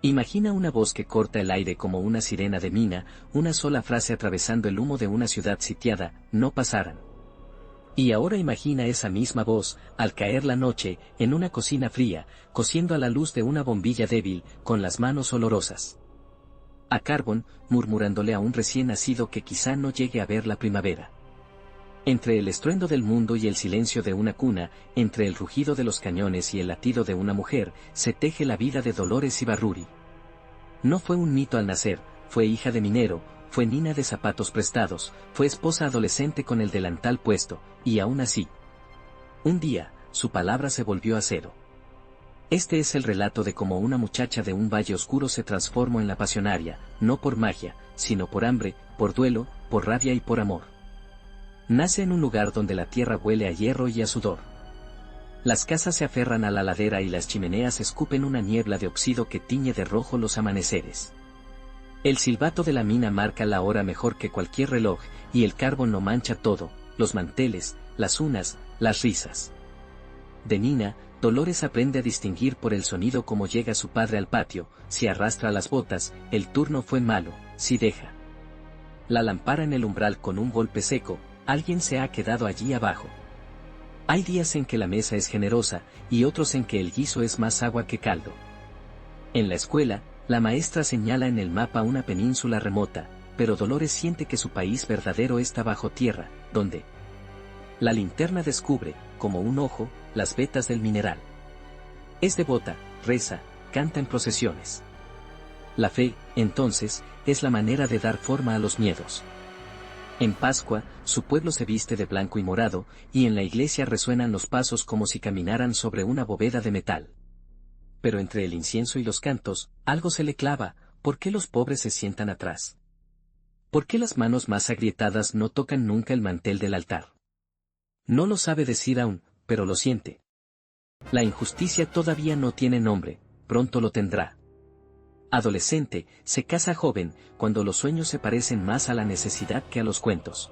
Imagina una voz que corta el aire como una sirena de mina, una sola frase atravesando el humo de una ciudad sitiada, no pasaran. Y ahora imagina esa misma voz, al caer la noche, en una cocina fría, cociendo a la luz de una bombilla débil, con las manos olorosas a carbón, murmurándole a un recién nacido que quizá no llegue a ver la primavera. Entre el estruendo del mundo y el silencio de una cuna, entre el rugido de los cañones y el latido de una mujer, se teje la vida de Dolores Ibarruri. No fue un mito al nacer, fue hija de minero, fue nina de zapatos prestados, fue esposa adolescente con el delantal puesto, y aún así. Un día, su palabra se volvió acero. Este es el relato de cómo una muchacha de un valle oscuro se transformó en la pasionaria, no por magia, sino por hambre, por duelo, por rabia y por amor. Nace en un lugar donde la tierra huele a hierro y a sudor. Las casas se aferran a la ladera y las chimeneas escupen una niebla de óxido que tiñe de rojo los amaneceres. El silbato de la mina marca la hora mejor que cualquier reloj, y el carbón lo mancha todo, los manteles, las unas, las risas. De nina, Dolores aprende a distinguir por el sonido cómo llega su padre al patio, si arrastra las botas, el turno fue malo, si deja la lámpara en el umbral con un golpe seco, alguien se ha quedado allí abajo. Hay días en que la mesa es generosa, y otros en que el guiso es más agua que caldo. En la escuela, la maestra señala en el mapa una península remota, pero Dolores siente que su país verdadero está bajo tierra, donde la linterna descubre, como un ojo, las vetas del mineral. Es devota, reza, canta en procesiones. La fe, entonces, es la manera de dar forma a los miedos. En Pascua, su pueblo se viste de blanco y morado, y en la iglesia resuenan los pasos como si caminaran sobre una bóveda de metal. Pero entre el incienso y los cantos, algo se le clava. ¿Por qué los pobres se sientan atrás? ¿Por qué las manos más agrietadas no tocan nunca el mantel del altar? No lo sabe decir aún, pero lo siente. La injusticia todavía no tiene nombre, pronto lo tendrá. Adolescente, se casa joven, cuando los sueños se parecen más a la necesidad que a los cuentos.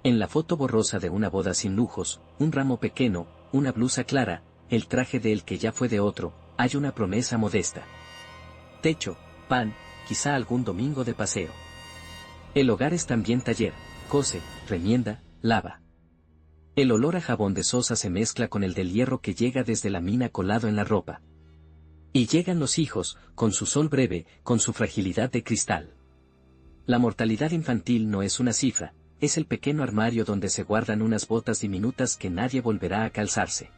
En la foto borrosa de una boda sin lujos, un ramo pequeño, una blusa clara, el traje de el que ya fue de otro, hay una promesa modesta. Techo, pan, quizá algún domingo de paseo. El hogar es también taller, cose, remienda, lava. El olor a jabón de sosa se mezcla con el del hierro que llega desde la mina colado en la ropa. Y llegan los hijos, con su sol breve, con su fragilidad de cristal. La mortalidad infantil no es una cifra, es el pequeño armario donde se guardan unas botas diminutas que nadie volverá a calzarse.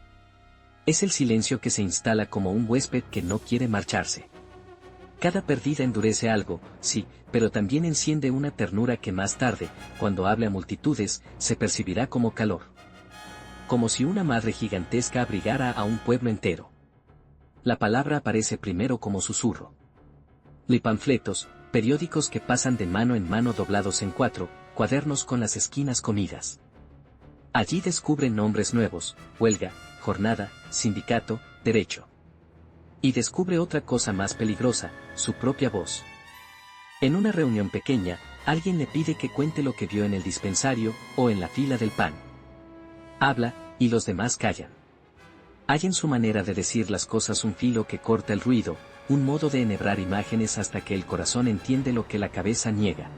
Es el silencio que se instala como un huésped que no quiere marcharse. Cada pérdida endurece algo, sí, pero también enciende una ternura que más tarde, cuando hable a multitudes, se percibirá como calor. Como si una madre gigantesca abrigara a un pueblo entero. La palabra aparece primero como susurro. Panfletos, periódicos que pasan de mano en mano doblados en 4, cuadernos con las esquinas comidas. Allí descubren nombres nuevos, huelga, jornada, sindicato, derecho. Y descubre otra cosa más peligrosa, su propia voz. En una reunión pequeña, alguien le pide que cuente lo que vio en el dispensario, o en la fila del pan. Habla, y los demás callan. Hay en su manera de decir las cosas un filo que corta el ruido, un modo de enhebrar imágenes hasta que el corazón entiende lo que la cabeza niega.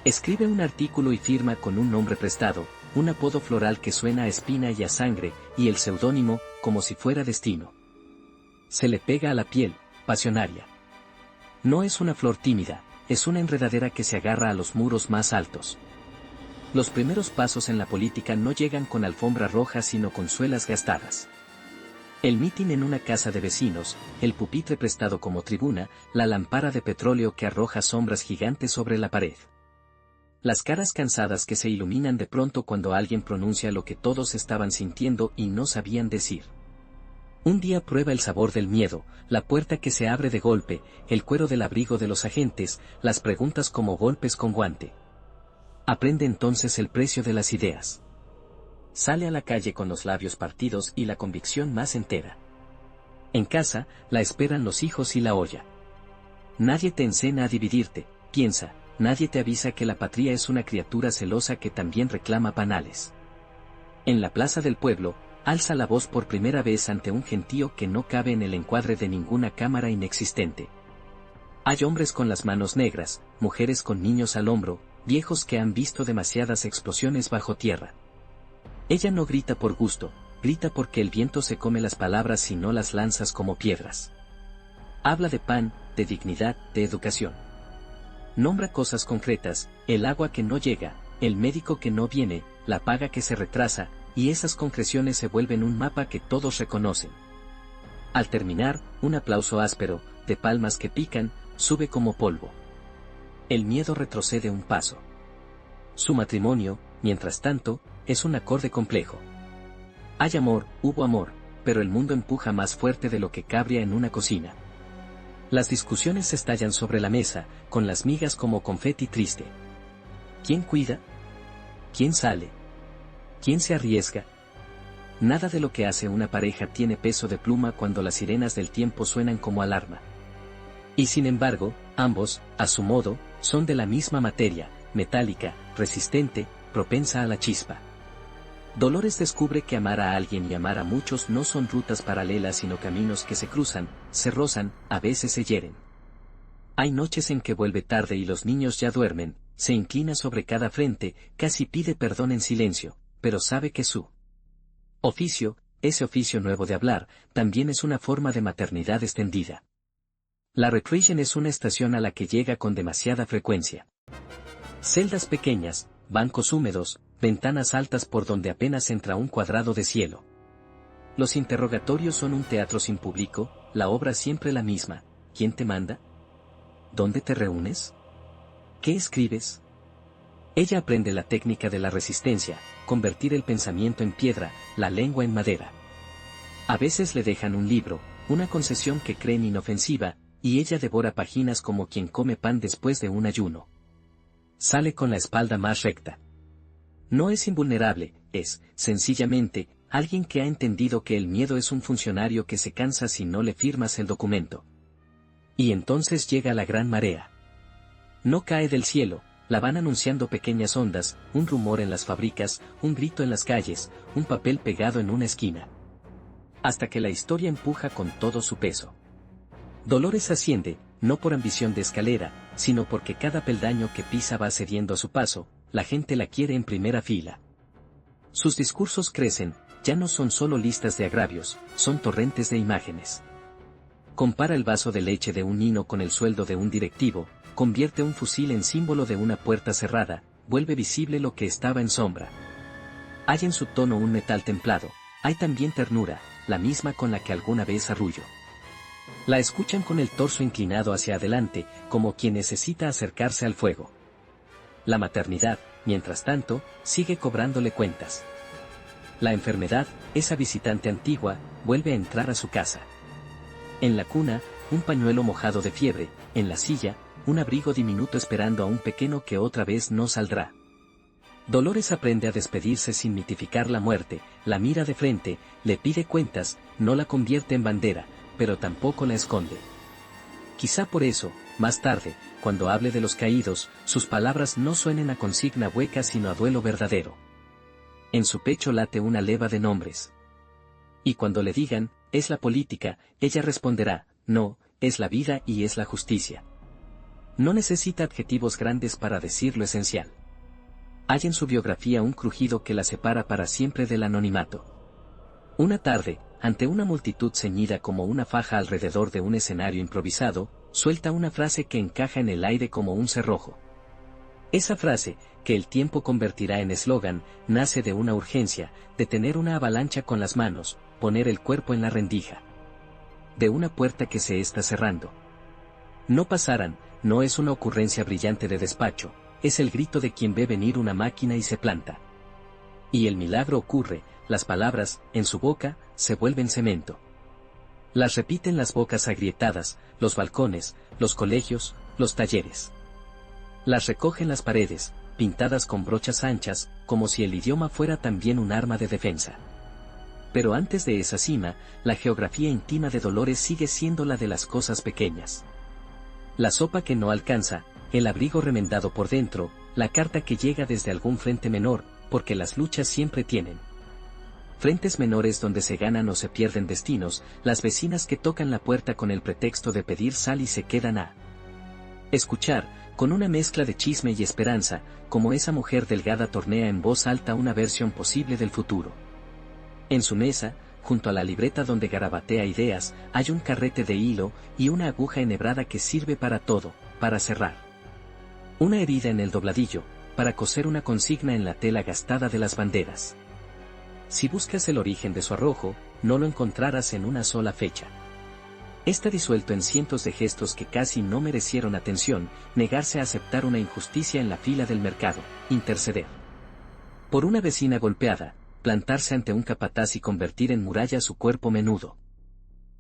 Escribe un artículo y firma con un nombre prestado, un apodo floral que suena a espina y a sangre, y el seudónimo, como si fuera destino. Se le pega a la piel, pasionaria. No es una flor tímida, es una enredadera que se agarra a los muros más altos. Los primeros pasos en la política no llegan con alfombra roja sino con suelas gastadas. El mitin en una casa de vecinos, el pupitre prestado como tribuna, la lámpara de petróleo que arroja sombras gigantes sobre la pared. Las caras cansadas que se iluminan de pronto cuando alguien pronuncia lo que todos estaban sintiendo y no sabían decir. Un día prueba el sabor del miedo, la puerta que se abre de golpe, el cuero del abrigo de los agentes, las preguntas como golpes con guante. Aprende entonces el precio de las ideas. Sale a la calle con los labios partidos y la convicción más entera. En casa, la esperan los hijos y la olla. Nadie te enseña a dividirte, piensa, nadie te avisa que la patria es una criatura celosa que también reclama panales. En la plaza del pueblo, alza la voz por primera vez ante un gentío que no cabe en el encuadre de ninguna cámara inexistente. Hay hombres con las manos negras, mujeres con niños al hombro, viejos que han visto demasiadas explosiones bajo tierra. Ella no grita por gusto, grita porque el viento se come las palabras si no las lanzas como piedras. Habla de pan, de dignidad, de educación. Nombra cosas concretas, el agua que no llega, el médico que no viene, la paga que se retrasa, y esas concreciones se vuelven un mapa que todos reconocen. Al terminar, un aplauso áspero, de palmas que pican, sube como polvo. El miedo retrocede un paso. Su matrimonio, mientras tanto, es un acorde complejo. Hay amor, hubo amor, pero el mundo empuja más fuerte de lo que cabría en una cocina. Las discusiones se estallan sobre la mesa, con las migas como confeti triste. ¿Quién cuida? ¿Quién sale? ¿Quién se arriesga? Nada de lo que hace una pareja tiene peso de pluma cuando las sirenas del tiempo suenan como alarma. Y sin embargo, ambos, a su modo, son de la misma materia, metálica, resistente, propensa a la chispa. Dolores descubre que amar a alguien y amar a muchos no son rutas paralelas sino caminos que se cruzan, se rozan, a veces se hieren. Hay noches en que vuelve tarde y los niños ya duermen, se inclina sobre cada frente, casi pide perdón en silencio, pero sabe que su oficio, ese oficio nuevo de hablar, también es una forma de maternidad extendida. La Recreation es una estación a la que llega con demasiada frecuencia. Celdas pequeñas, bancos húmedos, ventanas altas por donde apenas entra un cuadrado de cielo. Los interrogatorios son un teatro sin público, la obra siempre la misma. ¿Quién te manda? ¿Dónde te reúnes? ¿Qué escribes? Ella aprende la técnica de la resistencia, convertir el pensamiento en piedra, la lengua en madera. A veces le dejan un libro, una concesión que creen inofensiva, y ella devora páginas como quien come pan después de un ayuno. Sale con la espalda más recta. No es invulnerable, es, sencillamente, alguien que ha entendido que el miedo es un funcionario que se cansa si no le firmas el documento. Y entonces llega la gran marea. No cae del cielo, la van anunciando pequeñas ondas, un rumor en las fábricas, un grito en las calles, un papel pegado en una esquina. Hasta que la historia empuja con todo su peso. Dolores asciende, no por ambición de escalera, sino porque cada peldaño que pisa va cediendo a su paso, la gente la quiere en primera fila. Sus discursos crecen, ya no son solo listas de agravios, son torrentes de imágenes. Compara el vaso de leche de un niño con el sueldo de un directivo, convierte un fusil en símbolo de una puerta cerrada, vuelve visible lo que estaba en sombra. Hay en su tono un metal templado, hay también ternura, la misma con la que alguna vez arrullo. La escuchan con el torso inclinado hacia adelante, como quien necesita acercarse al fuego. La maternidad, mientras tanto, sigue cobrándole cuentas. La enfermedad, esa visitante antigua, vuelve a entrar a su casa. En la cuna, un pañuelo mojado de fiebre, en la silla, un abrigo diminuto esperando a un pequeño que otra vez no saldrá. Dolores aprende a despedirse sin mitificar la muerte, la mira de frente, le pide cuentas, no la convierte en bandera, pero tampoco la esconde. Quizá por eso, más tarde, cuando hable de los caídos, sus palabras no suenen a consigna hueca sino a duelo verdadero. En su pecho late una leva de nombres. Y cuando le digan, es la política, ella responderá, no, es la vida y es la justicia. No necesita adjetivos grandes para decir lo esencial. Hay en su biografía un crujido que la separa para siempre del anonimato. Una tarde, ante una multitud ceñida como una faja alrededor de un escenario improvisado, suelta una frase que encaja en el aire como un cerrojo. Esa frase, que el tiempo convertirá en eslogan, nace de una urgencia, de tener una avalancha con las manos, poner el cuerpo en la rendija. De una puerta que se está cerrando. No pasarán, no es una ocurrencia brillante de despacho, es el grito de quien ve venir una máquina y se planta. Y el milagro ocurre, las palabras, en su boca, se vuelven cemento. Las repiten las bocas agrietadas, los balcones, los colegios, los talleres. Las recogen las paredes, pintadas con brochas anchas, como si el idioma fuera también un arma de defensa. Pero antes de esa cima, la geografía íntima de Dolores sigue siendo la de las cosas pequeñas. La sopa que no alcanza, el abrigo remendado por dentro, la carta que llega desde algún frente menor, porque las luchas siempre tienen frentes menores donde se ganan o se pierden destinos, las vecinas que tocan la puerta con el pretexto de pedir sal y se quedan a escuchar, con una mezcla de chisme y esperanza, como esa mujer delgada tornea en voz alta una versión posible del futuro. En su mesa, junto a la libreta donde garabatea ideas, hay un carrete de hilo y una aguja enhebrada que sirve para todo, para cerrar una herida en el dobladillo, para coser una consigna en la tela gastada de las banderas. Si buscas el origen de su arrojo, no lo encontrarás en una sola fecha. Está disuelto en cientos de gestos que casi no merecieron atención, negarse a aceptar una injusticia en la fila del mercado, interceder por una vecina golpeada, plantarse ante un capataz y convertir en muralla su cuerpo menudo.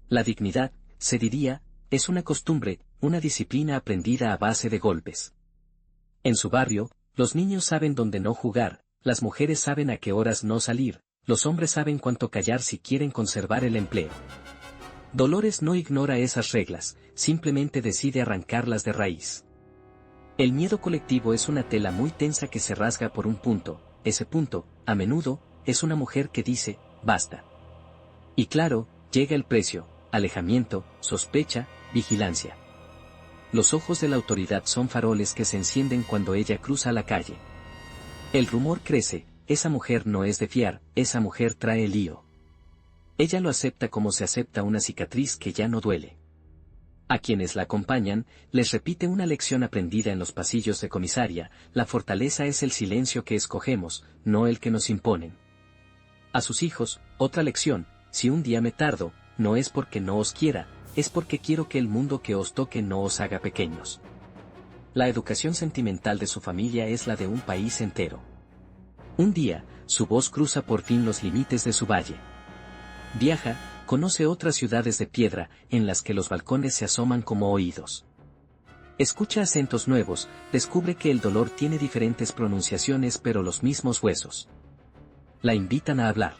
La dignidad, se diría, es una costumbre, una disciplina aprendida a base de golpes. En su barrio, los niños saben dónde no jugar, las mujeres saben a qué horas no salir, los hombres saben cuánto callar si quieren conservar el empleo. Dolores no ignora esas reglas, simplemente decide arrancarlas de raíz. El miedo colectivo es una tela muy tensa que se rasga por un punto, ese punto, a menudo, es una mujer que dice, basta. Y claro, llega el precio, alejamiento, sospecha, vigilancia. Los ojos de la autoridad son faroles que se encienden cuando ella cruza la calle. El rumor crece, esa mujer no es de fiar, esa mujer trae lío. Ella lo acepta como se acepta una cicatriz que ya no duele. A quienes la acompañan, les repite una lección aprendida en los pasillos de comisaria, la fortaleza es el silencio que escogemos, no el que nos imponen. A sus hijos, otra lección, si un día me tardo, no es porque no os quiera, es porque quiero que el mundo que os toque no os haga pequeños. La educación sentimental de su familia es la de un país entero. Un día, su voz cruza por fin los límites de su valle. Viaja, conoce otras ciudades de piedra, en las que los balcones se asoman como oídos. Escucha acentos nuevos, descubre que el dolor tiene diferentes pronunciaciones pero los mismos huesos. La invitan a hablar.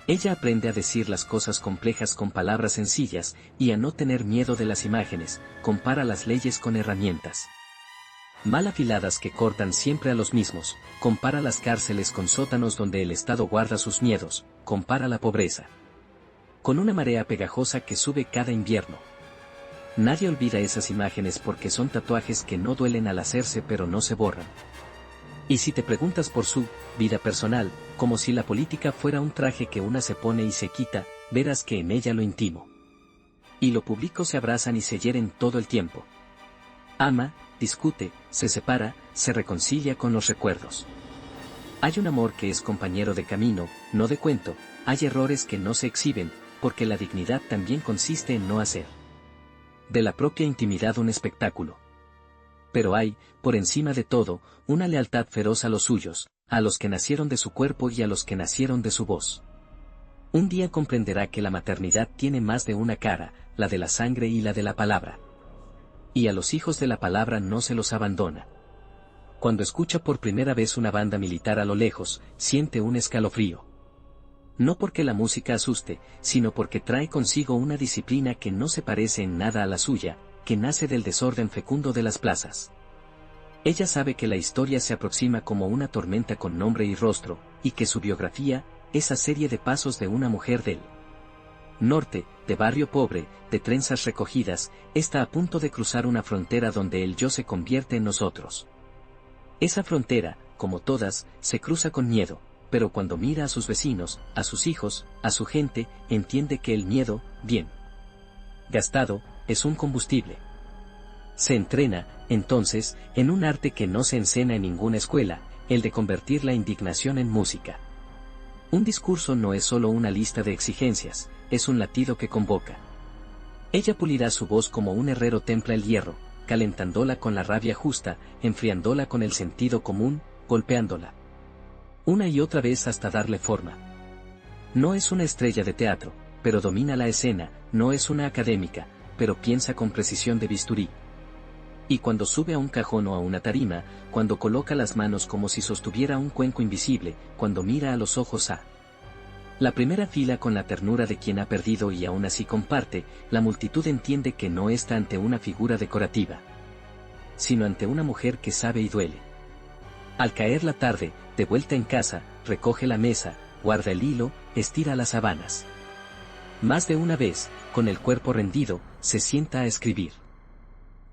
Ella aprende a decir las cosas complejas con palabras sencillas, y a no tener miedo de las imágenes, compara las leyes con herramientas mal afiladas que cortan siempre a los mismos, compara las cárceles con sótanos donde el Estado guarda sus miedos, compara la pobreza con una marea pegajosa que sube cada invierno. Nadie olvida esas imágenes porque son tatuajes que no duelen al hacerse pero no se borran. Y si te preguntas por su vida personal, como si la política fuera un traje que una se pone y se quita, verás que en ella lo íntimo y lo público se abrazan y se hieren todo el tiempo. Ama, discute, se separa, se reconcilia con los recuerdos. Hay un amor que es compañero de camino, no de cuento, hay errores que no se exhiben, porque la dignidad también consiste en no hacer de la propia intimidad un espectáculo. Pero hay, por encima de todo, una lealtad feroz a los suyos, a los que nacieron de su cuerpo y a los que nacieron de su voz. Un día comprenderá que la maternidad tiene más de una cara, la de la sangre y la de la palabra. Y a los hijos de la palabra no se los abandona. Cuando escucha por primera vez una banda militar a lo lejos, siente un escalofrío. No porque la música asuste, sino porque trae consigo una disciplina que no se parece en nada a la suya, que nace del desorden fecundo de las plazas. Ella sabe que la historia se aproxima como una tormenta con nombre y rostro, y que su biografía, esa serie de pasos de una mujer del norte, de barrio pobre, de trenzas recogidas, está a punto de cruzar una frontera donde el yo se convierte en nosotros. Esa frontera, como todas, se cruza con miedo, pero cuando mira a sus vecinos, a sus hijos, a su gente, entiende que el miedo, bien gastado, es un combustible. Se entrena, entonces, en un arte que no se enseña en ninguna escuela, el de convertir la indignación en música. Un discurso no es solo una lista de exigencias, es un latido que convoca. Ella pulirá su voz como un herrero templa el hierro, calentándola con la rabia justa, enfriándola con el sentido común, golpeándola una y otra vez hasta darle forma. No es una estrella de teatro, pero domina la escena, no es una académica, pero piensa con precisión de bisturí. Y cuando sube a un cajón o a una tarima, cuando coloca las manos como si sostuviera un cuenco invisible, cuando mira a los ojos a la primera fila con la ternura de quien ha perdido y aún así comparte, la multitud entiende que no está ante una figura decorativa, sino ante una mujer que sabe y duele. Al caer la tarde, de vuelta en casa, recoge la mesa, guarda el hilo, estira las sábanas. Más de una vez, con el cuerpo rendido, se sienta a escribir.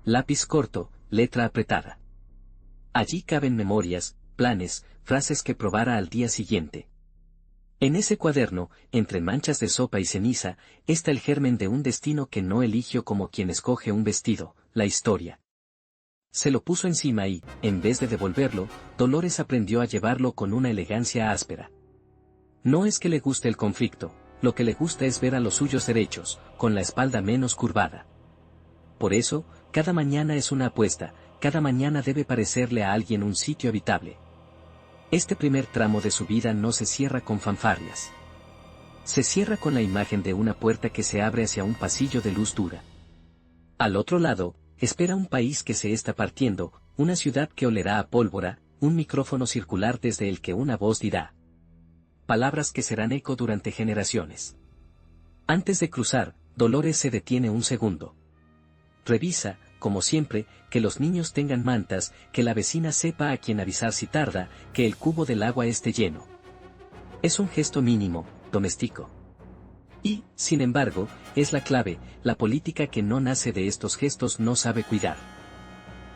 Lápiz corto, letra apretada. Allí caben memorias, planes, frases que probara al día siguiente. En ese cuaderno, entre manchas de sopa y ceniza, está el germen de un destino que no eligió como quien escoge un vestido, la historia. Se lo puso encima y, en vez de devolverlo, Dolores aprendió a llevarlo con una elegancia áspera. No es que le guste el conflicto, lo que le gusta es ver a los suyos derechos, con la espalda menos curvada. Por eso, cada mañana es una apuesta, cada mañana debe parecerle a alguien un sitio habitable. Este primer tramo de su vida no se cierra con fanfarrias. Se cierra con la imagen de una puerta que se abre hacia un pasillo de luz dura. Al otro lado, espera un país que se está partiendo, una ciudad que olerá a pólvora, un micrófono circular desde el que una voz dirá palabras que serán eco durante generaciones. Antes de cruzar, Dolores se detiene un segundo. Revisa, como siempre, que los niños tengan mantas, que la vecina sepa a quién avisar si tarda, que el cubo del agua esté lleno. Es un gesto mínimo, doméstico. Y, sin embargo, es la clave, la política que no nace de estos gestos no sabe cuidar.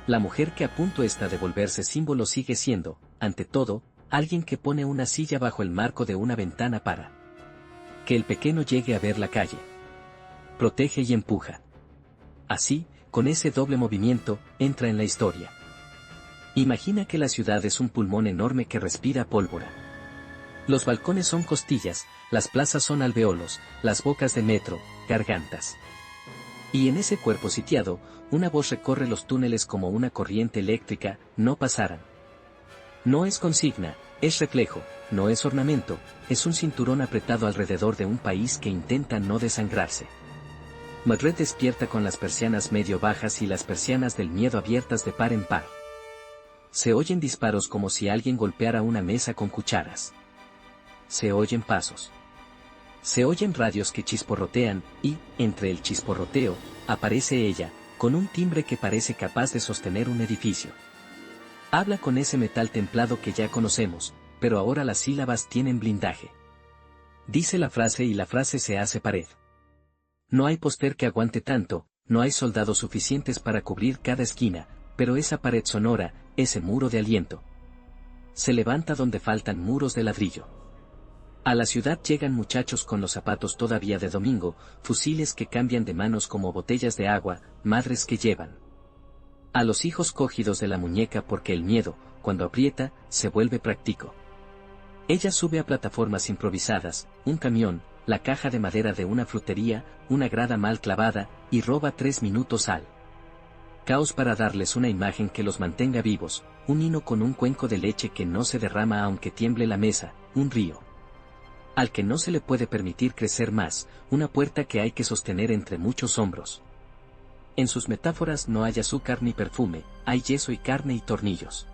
La mujer que a punto está de volverse símbolo sigue siendo, ante todo, alguien que pone una silla bajo el marco de una ventana para que el pequeño llegue a ver la calle. Protege y empuja. Así, con ese doble movimiento, entra en la historia. Imagina que la ciudad es un pulmón enorme que respira pólvora. Los balcones son costillas, las plazas son alveolos, las bocas de metro, gargantas. Y en ese cuerpo sitiado, una voz recorre los túneles como una corriente eléctrica, no pasarán. No es consigna, es reflejo, no es ornamento, es un cinturón apretado alrededor de un país que intenta no desangrarse. Madrid despierta con las persianas medio bajas y las persianas del miedo abiertas de par en par. Se oyen disparos como si alguien golpeara una mesa con cucharas. Se oyen pasos. Se oyen radios que chisporrotean y, entre el chisporroteo, aparece ella, con un timbre que parece capaz de sostener un edificio. Habla con ese metal templado que ya conocemos, pero ahora las sílabas tienen blindaje. Dice la frase y la frase se hace pared. No hay póster que aguante tanto, no hay soldados suficientes para cubrir cada esquina, pero esa pared sonora, ese muro de aliento, se levanta donde faltan muros de ladrillo. A la ciudad llegan muchachos con los zapatos todavía de domingo, fusiles que cambian de manos como botellas de agua, madres que llevan a los hijos cogidos de la muñeca porque el miedo, cuando aprieta, se vuelve práctico. Ella sube a plataformas improvisadas, un camión, la caja de madera de una frutería, una grada mal clavada, y roba 3 minutos al caos para darles una imagen que los mantenga vivos, un hino con un cuenco de leche que no se derrama aunque tiemble la mesa, un río al que no se le puede permitir crecer más, una puerta que hay que sostener entre muchos hombros. En sus metáforas no hay azúcar ni perfume, hay yeso y carne y tornillos.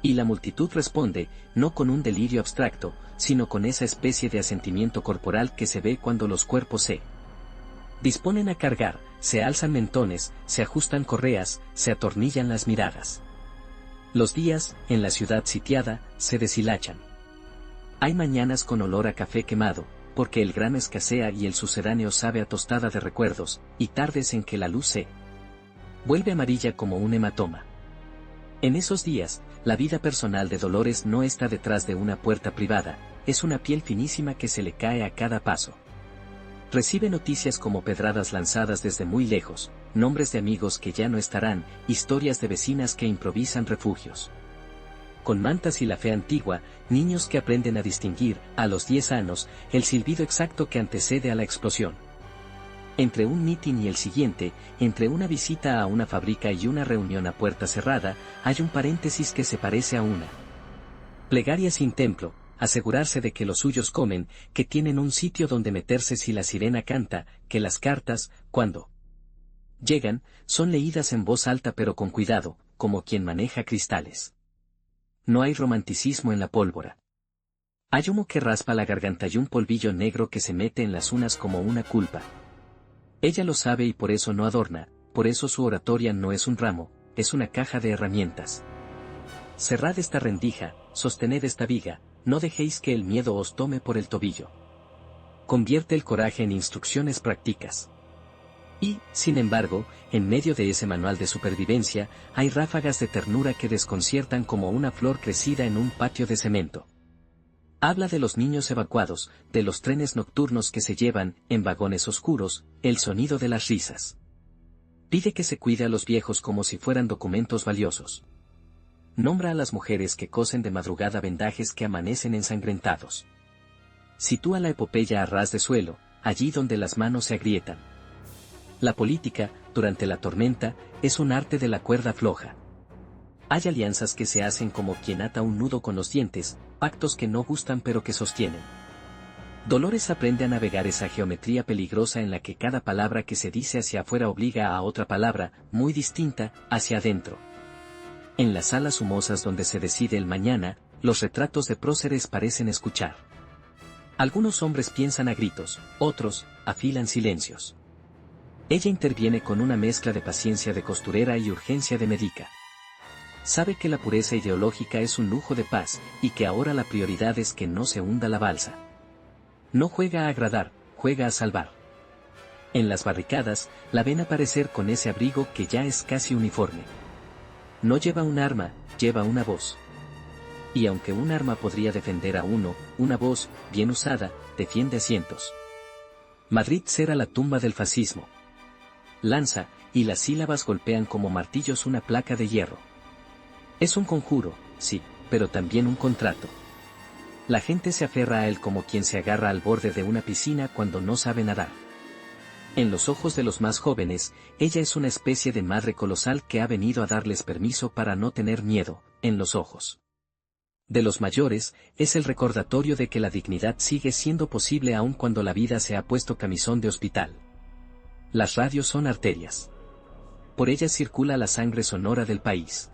Y la multitud responde, no con un delirio abstracto, sino con esa especie de asentimiento corporal que se ve cuando los cuerpos se disponen a cargar, se alzan mentones, se ajustan correas, se atornillan las miradas. Los días, en la ciudad sitiada, se deshilachan. Hay mañanas con olor a café quemado, porque el grano escasea y el sucedáneo sabe a tostada de recuerdos, y tardes en que la luz se vuelve amarilla como un hematoma. En esos días, la vida personal de Dolores no está detrás de una puerta privada, es una piel finísima que se le cae a cada paso. Recibe noticias como pedradas lanzadas desde muy lejos, nombres de amigos que ya no estarán, historias de vecinas que improvisan refugios con mantas y la fe antigua, niños que aprenden a distinguir, a los 10 años, el silbido exacto que antecede a la explosión. Entre un mitin y el siguiente, entre una visita a una fábrica y una reunión a puerta cerrada, hay un paréntesis que se parece a una plegaria sin templo, asegurarse de que los suyos comen, que tienen un sitio donde meterse si la sirena canta, que las cartas, cuando llegan, son leídas en voz alta pero con cuidado, como quien maneja cristales. No hay romanticismo en la pólvora. Hay humo que raspa la garganta y un polvillo negro que se mete en las unas como una culpa. Ella lo sabe y por eso no adorna, por eso su oratoria no es un ramo, es una caja de herramientas. Cerrad esta rendija, sostened esta viga, no dejéis que el miedo os tome por el tobillo. Convierte el coraje en instrucciones prácticas. Y, sin embargo, en medio de ese manual de supervivencia, hay ráfagas de ternura que desconciertan como una flor crecida en un patio de cemento. Habla de los niños evacuados, de los trenes nocturnos que se llevan, en vagones oscuros, el sonido de las risas. Pide que se cuide a los viejos como si fueran documentos valiosos. Nombra a las mujeres que cosen de madrugada vendajes que amanecen ensangrentados. Sitúa la epopeya a ras de suelo, allí donde las manos se agrietan. La política, durante la tormenta, es un arte de la cuerda floja. Hay alianzas que se hacen como quien ata un nudo con los dientes, pactos que no gustan pero que sostienen. Dolores aprende a navegar esa geometría peligrosa en la que cada palabra que se dice hacia afuera obliga a otra palabra, muy distinta, hacia adentro. En las salas humosas donde se decide el mañana, los retratos de próceres parecen escuchar. Algunos hombres piensan a gritos, otros, afilan silencios. Ella interviene con una mezcla de paciencia de costurera y urgencia de médica. Sabe que la pureza ideológica es un lujo de paz, y que ahora la prioridad es que no se hunda la balsa. No juega a agradar, juega a salvar. En las barricadas, la ven aparecer con ese abrigo que ya es casi uniforme. No lleva un arma, lleva una voz. Y aunque un arma podría defender a uno, una voz, bien usada, defiende a cientos. Madrid será la tumba del fascismo. Lanza, y las sílabas golpean como martillos una placa de hierro. Es un conjuro, sí, pero también un contrato. La gente se aferra a él como quien se agarra al borde de una piscina cuando no sabe nadar. En los ojos de los más jóvenes, ella es una especie de madre colosal que ha venido a darles permiso para no tener miedo, en los ojos. De los mayores, es el recordatorio de que la dignidad sigue siendo posible aun cuando la vida se ha puesto camisón de hospital. Las radios son arterias. Por ellas circula la sangre sonora del país.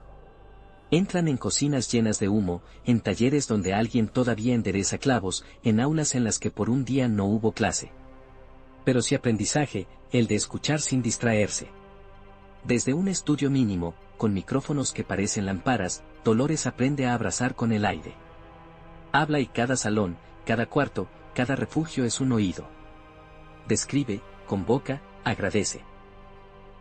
Entran en cocinas llenas de humo, en talleres donde alguien todavía endereza clavos, en aulas en las que por un día no hubo clase. Pero sí aprendizaje, el de escuchar sin distraerse. Desde un estudio mínimo, con micrófonos que parecen lámparas, Dolores aprende a abrazar con el aire. Habla y cada salón, cada cuarto, cada refugio es un oído. Describe, convoca, agradece.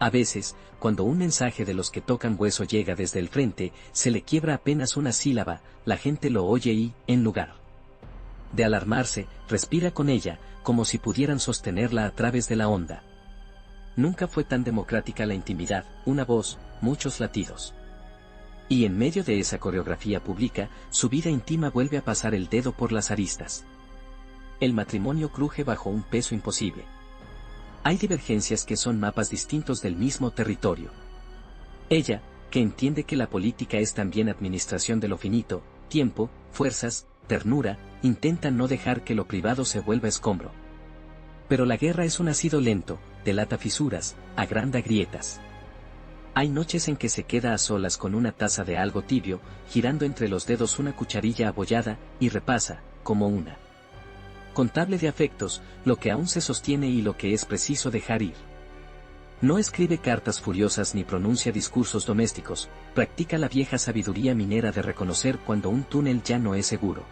A veces, cuando un mensaje de los que tocan hueso llega desde el frente, se le quiebra apenas una sílaba, la gente lo oye y, en lugar de alarmarse, respira con ella, como si pudieran sostenerla a través de la onda. Nunca fue tan democrática la intimidad, una voz, muchos latidos. Y en medio de esa coreografía pública, su vida íntima vuelve a pasar el dedo por las aristas. El matrimonio cruje bajo un peso imposible. Hay divergencias que son mapas distintos del mismo territorio. Ella, que entiende que la política es también administración de lo finito, tiempo, fuerzas, ternura, intenta no dejar que lo privado se vuelva escombro. Pero la guerra es un ácido lento, delata fisuras, agranda grietas. Hay noches en que se queda a solas con una taza de algo tibio, girando entre los dedos una cucharilla abollada, y repasa, como una contable de afectos, lo que aún se sostiene y lo que es preciso dejar ir. No escribe cartas furiosas ni pronuncia discursos domésticos, practica la vieja sabiduría minera de reconocer cuando un túnel ya no es seguro.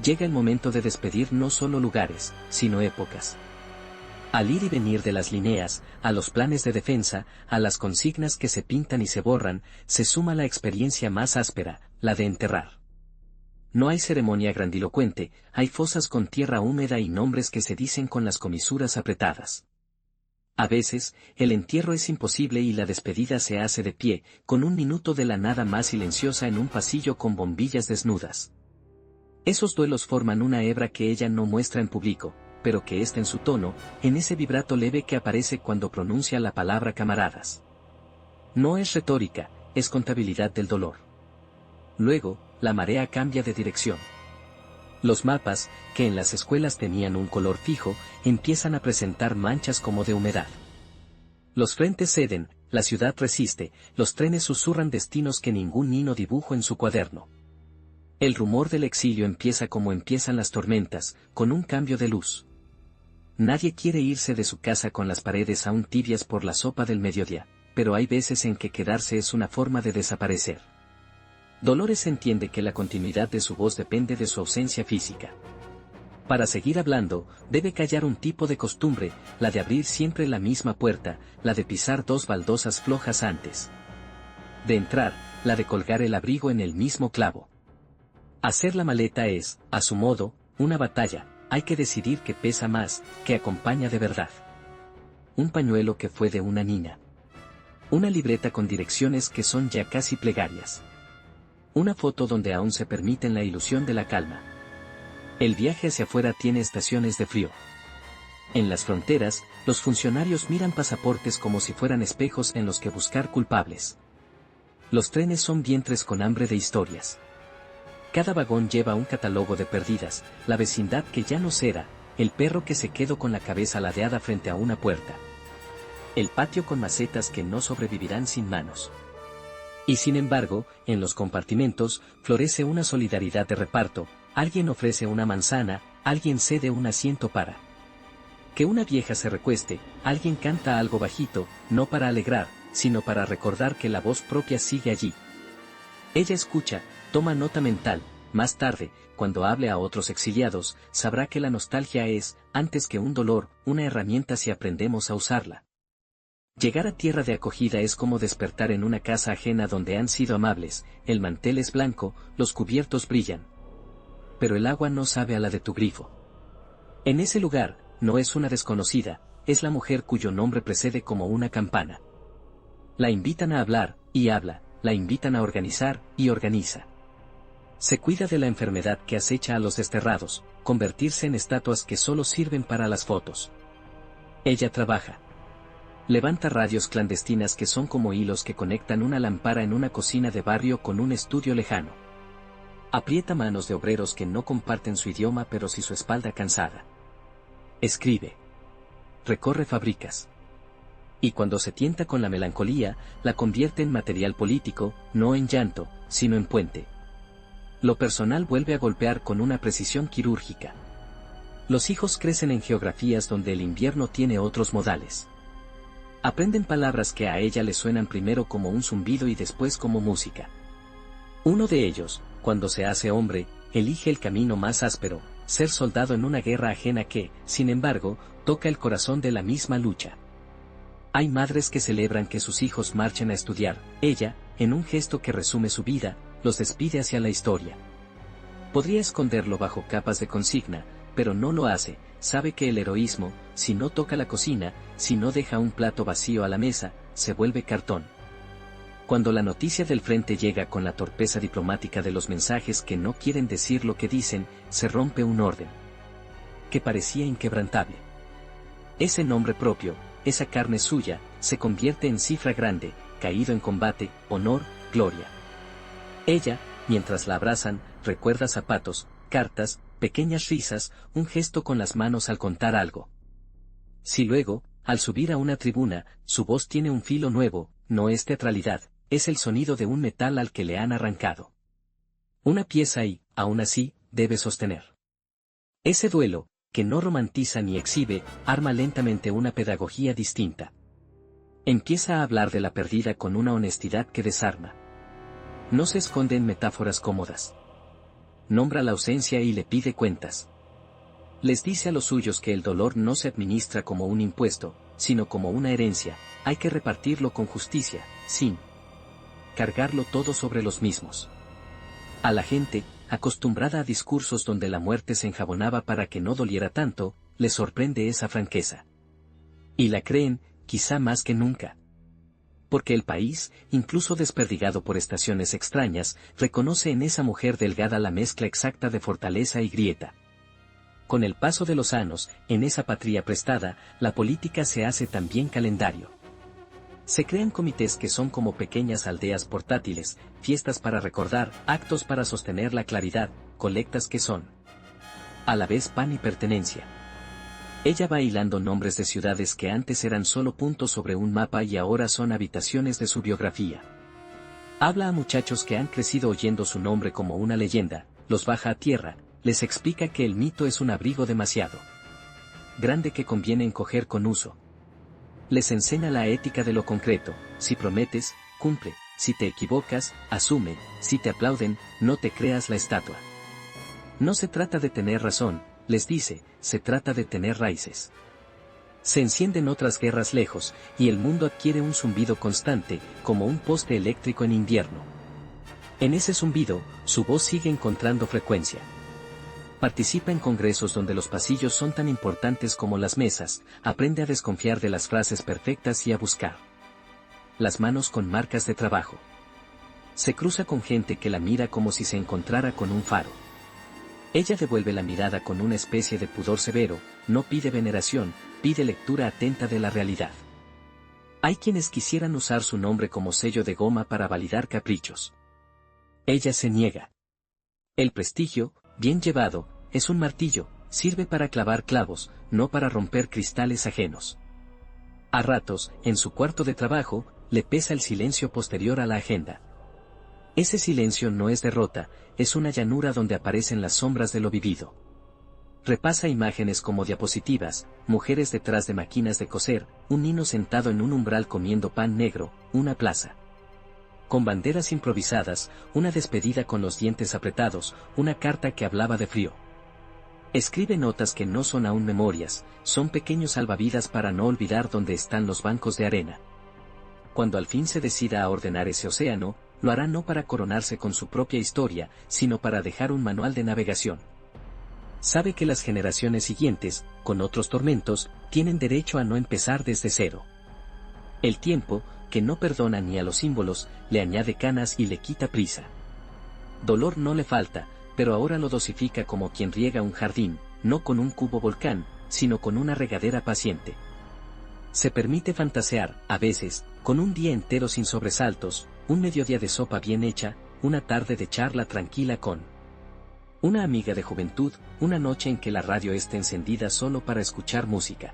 Llega el momento de despedir no solo lugares, sino épocas. Al ir y venir de las líneas, a los planes de defensa, a las consignas que se pintan y se borran, se suma la experiencia más áspera, la de enterrar. No hay ceremonia grandilocuente, hay fosas con tierra húmeda y nombres que se dicen con las comisuras apretadas. A veces, el entierro es imposible y la despedida se hace de pie, con un minuto de la nada más silenciosa en un pasillo con bombillas desnudas. Esos duelos forman una hebra que ella no muestra en público, pero que está en su tono, en ese vibrato leve que aparece cuando pronuncia la palabra camaradas. No es retórica, es contabilidad del dolor. Luego, la marea cambia de dirección. Los mapas, que en las escuelas tenían un color fijo, empiezan a presentar manchas como de humedad. Los frentes ceden, la ciudad resiste, los trenes susurran destinos que ningún niño dibujó en su cuaderno. El rumor del exilio empieza como empiezan las tormentas, con un cambio de luz. Nadie quiere irse de su casa con las paredes aún tibias por la sopa del mediodía, pero hay veces en que quedarse es una forma de desaparecer. Dolores entiende que la continuidad de su voz depende de su ausencia física. Para seguir hablando, debe callar un tipo de costumbre, la de abrir siempre la misma puerta, la de pisar 2 baldosas flojas antes de entrar, la de colgar el abrigo en el mismo clavo. Hacer la maleta es, a su modo, una batalla, hay que decidir qué pesa más, qué acompaña de verdad. Un pañuelo que fue de una niña. Una libreta con direcciones que son ya casi plegarias. Una foto donde aún se permiten la ilusión de la calma. El viaje hacia afuera tiene estaciones de frío. En las fronteras, los funcionarios miran pasaportes como si fueran espejos en los que buscar culpables. Los trenes son vientres con hambre de historias. Cada vagón lleva un catálogo de perdidas, la vecindad que ya no será, el perro que se quedó con la cabeza ladeada frente a una puerta. El patio con macetas que no sobrevivirán sin manos. Y sin embargo, en los compartimentos, florece una solidaridad de reparto, alguien ofrece una manzana, alguien cede un asiento para que una vieja se recueste, alguien canta algo bajito, no para alegrar, sino para recordar que la voz propia sigue allí. Ella escucha, toma nota mental, más tarde, cuando hable a otros exiliados, sabrá que la nostalgia es, antes que un dolor, una herramienta si aprendemos a usarla. Llegar a tierra de acogida es como despertar en una casa ajena donde han sido amables, el mantel es blanco, los cubiertos brillan. Pero el agua no sabe a la de tu grifo. En ese lugar, no es una desconocida, es la mujer cuyo nombre precede como una campana. La invitan a hablar, y habla, la invitan a organizar, y organiza. Se cuida de la enfermedad que acecha a los desterrados, convertirse en estatuas que solo sirven para las fotos. Ella trabaja. Levanta radios clandestinas que son como hilos que conectan una lámpara en una cocina de barrio con un estudio lejano. Aprieta manos de obreros que no comparten su idioma pero sí su espalda cansada. Escribe. Recorre fábricas. Y cuando se tienta con la melancolía, la convierte en material político, no en llanto, sino en puente. Lo personal vuelve a golpear con una precisión quirúrgica. Los hijos crecen en geografías donde el invierno tiene otros modales. Aprenden palabras que a ella le suenan primero como un zumbido y después como música. Uno de ellos, cuando se hace hombre, elige el camino más áspero, ser soldado en una guerra ajena que, sin embargo, toca el corazón de la misma lucha. Hay madres que celebran que sus hijos marchen a estudiar, ella, en un gesto que resume su vida, los despide hacia la historia. Podría esconderlo bajo capas de consigna, pero no lo hace, sabe que el heroísmo, si no toca la cocina, si no deja un plato vacío a la mesa, se vuelve cartón. Cuando la noticia del frente llega con la torpeza diplomática de los mensajes que no quieren decir lo que dicen, se rompe un orden que parecía inquebrantable. Ese nombre propio, esa carne suya, se convierte en cifra grande, caído en combate, honor, gloria. Ella, mientras la abrazan, recuerda zapatos, cartas, pequeñas risas, un gesto con las manos al contar algo. Si luego, al subir a una tribuna, su voz tiene un filo nuevo, no es teatralidad, es el sonido de un metal al que le han arrancado una pieza y, aún así, debe sostener. Ese duelo, que no romantiza ni exhibe, arma lentamente una pedagogía distinta. Empieza a hablar de la perdida con una honestidad que desarma. No se esconde en metáforas cómodas. Nombra la ausencia y le pide cuentas. Les dice a los suyos que el dolor no se administra como un impuesto, sino como una herencia, hay que repartirlo con justicia, sin cargarlo todo sobre los mismos. A la gente, acostumbrada a discursos donde la muerte se enjabonaba para que no doliera tanto, le sorprende esa franqueza. Y la creen, quizá más que nunca. Porque el país, incluso desperdigado por estaciones extrañas, reconoce en esa mujer delgada la mezcla exacta de fortaleza y grieta. Con el paso de los años, en esa patria prestada, la política se hace también calendario. Se crean comités que son como pequeñas aldeas portátiles, fiestas para recordar, actos para sostener la claridad, colectas que son a la vez pan y pertenencia. Ella va hilando nombres de ciudades que antes eran solo puntos sobre un mapa y ahora son habitaciones de su biografía. Habla a muchachos que han crecido oyendo su nombre como una leyenda, los baja a tierra, les explica que el mito es un abrigo demasiado grande que conviene encoger con uso. Les enseña la ética de lo concreto, si prometes, cumple, si te equivocas, asume, si te aplauden, no te creas la estatua. No se trata de tener razón, les dice, se trata de tener raíces. Se encienden otras guerras lejos, y el mundo adquiere un zumbido constante, como un poste eléctrico en invierno. En ese zumbido, su voz sigue encontrando frecuencia. Participa en congresos donde los pasillos son tan importantes como las mesas, aprende a desconfiar de las frases perfectas y a buscar las manos con marcas de trabajo. Se cruza con gente que la mira como si se encontrara con un faro. Ella devuelve la mirada con una especie de pudor severo, no pide veneración, pide lectura atenta de la realidad. Hay quienes quisieran usar su nombre como sello de goma para validar caprichos. Ella se niega. El prestigio, bien llevado, es un martillo, sirve para clavar clavos, no para romper cristales ajenos. A ratos, en su cuarto de trabajo, le pesa el silencio posterior a la agenda. Ese silencio no es derrota, es una llanura donde aparecen las sombras de lo vivido. Repasa imágenes como diapositivas, mujeres detrás de máquinas de coser, un niño sentado en un umbral comiendo pan negro, una plaza con banderas improvisadas, una despedida con los dientes apretados, una carta que hablaba de frío. Escribe notas que no son aún memorias, son pequeños salvavidas para no olvidar dónde están los bancos de arena. Cuando al fin se decida a ordenar ese océano, lo hará no para coronarse con su propia historia, sino para dejar un manual de navegación. Sabe que las generaciones siguientes, con otros tormentos, tienen derecho a no empezar desde cero. El tiempo, que no perdona ni a los símbolos, le añade canas y le quita prisa. Dolor no le falta, pero ahora lo dosifica como quien riega un jardín, no con un cubo volcán, sino con una regadera paciente. Se permite fantasear, a veces, con un día entero sin sobresaltos, un mediodía de sopa bien hecha, una tarde de charla tranquila con una amiga de juventud, una noche en que la radio esté encendida solo para escuchar música.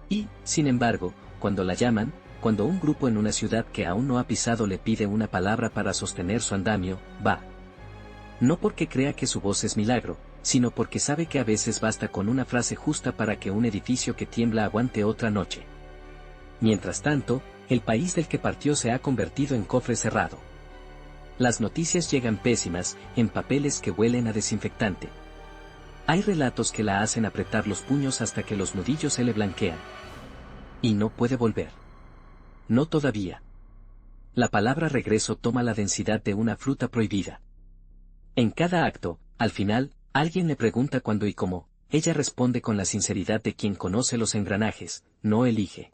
Y, sin embargo, cuando la llaman, cuando un grupo en una ciudad que aún no ha pisado le pide una palabra para sostener su andamio, va. No porque crea que su voz es milagro, sino porque sabe que a veces basta con una frase justa para que un edificio que tiembla aguante otra noche. Mientras tanto, el país del que partió se ha convertido en cofre cerrado. Las noticias llegan pésimas, en papeles que huelen a desinfectante. Hay relatos que la hacen apretar los puños hasta que los nudillos se le blanquean. Y no puede volver. No todavía. La palabra regreso toma la densidad de una fruta prohibida. En cada acto, al final, alguien le pregunta cuándo y cómo, ella responde con la sinceridad de quien conoce los engranajes, no elige.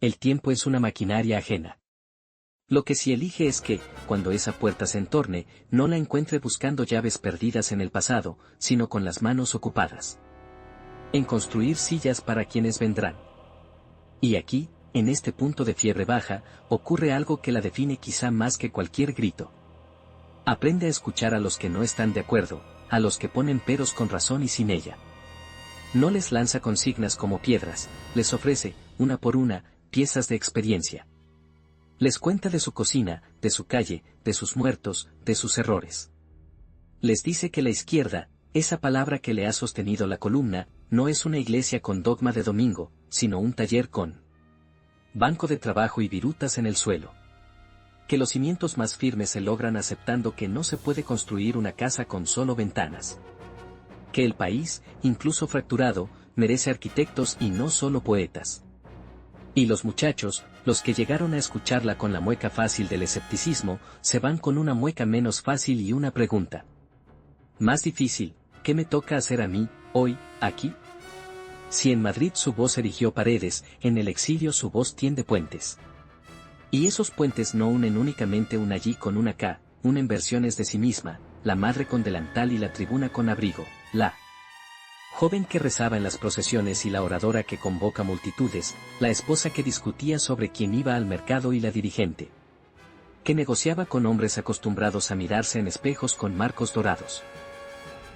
El tiempo es una maquinaria ajena. Lo que sí elige es que, cuando esa puerta se entorne, no la encuentre buscando llaves perdidas en el pasado, sino con las manos ocupadas en construir sillas para quienes vendrán. Y aquí, en este punto de fiebre baja, ocurre algo que la define quizá más que cualquier grito. Aprende a escuchar a los que no están de acuerdo, a los que ponen peros con razón y sin ella. No les lanza consignas como piedras, les ofrece, una por una, piezas de experiencia. Les cuenta de su cocina, de su calle, de sus muertos, de sus errores. Les dice que la izquierda, esa palabra que le ha sostenido la columna, no es una iglesia con dogma de domingo, sino un taller con banco de trabajo y virutas en el suelo. Que los cimientos más firmes se logran aceptando que no se puede construir una casa con solo ventanas. Que el país, incluso fracturado, merece arquitectos y no solo poetas. Y los muchachos, los que llegaron a escucharla con la mueca fácil del escepticismo, se van con una mueca menos fácil y una pregunta más difícil: ¿qué me toca hacer a mí, hoy, aquí? Si en Madrid su voz erigió paredes, en el exilio su voz tiende puentes. Y esos puentes no unen únicamente un allí con una acá, unen versiones de sí misma, la madre con delantal y la tribuna con abrigo, la joven que rezaba en las procesiones y la oradora que convoca multitudes, la esposa que discutía sobre quién iba al mercado y la dirigente que negociaba con hombres acostumbrados a mirarse en espejos con marcos dorados.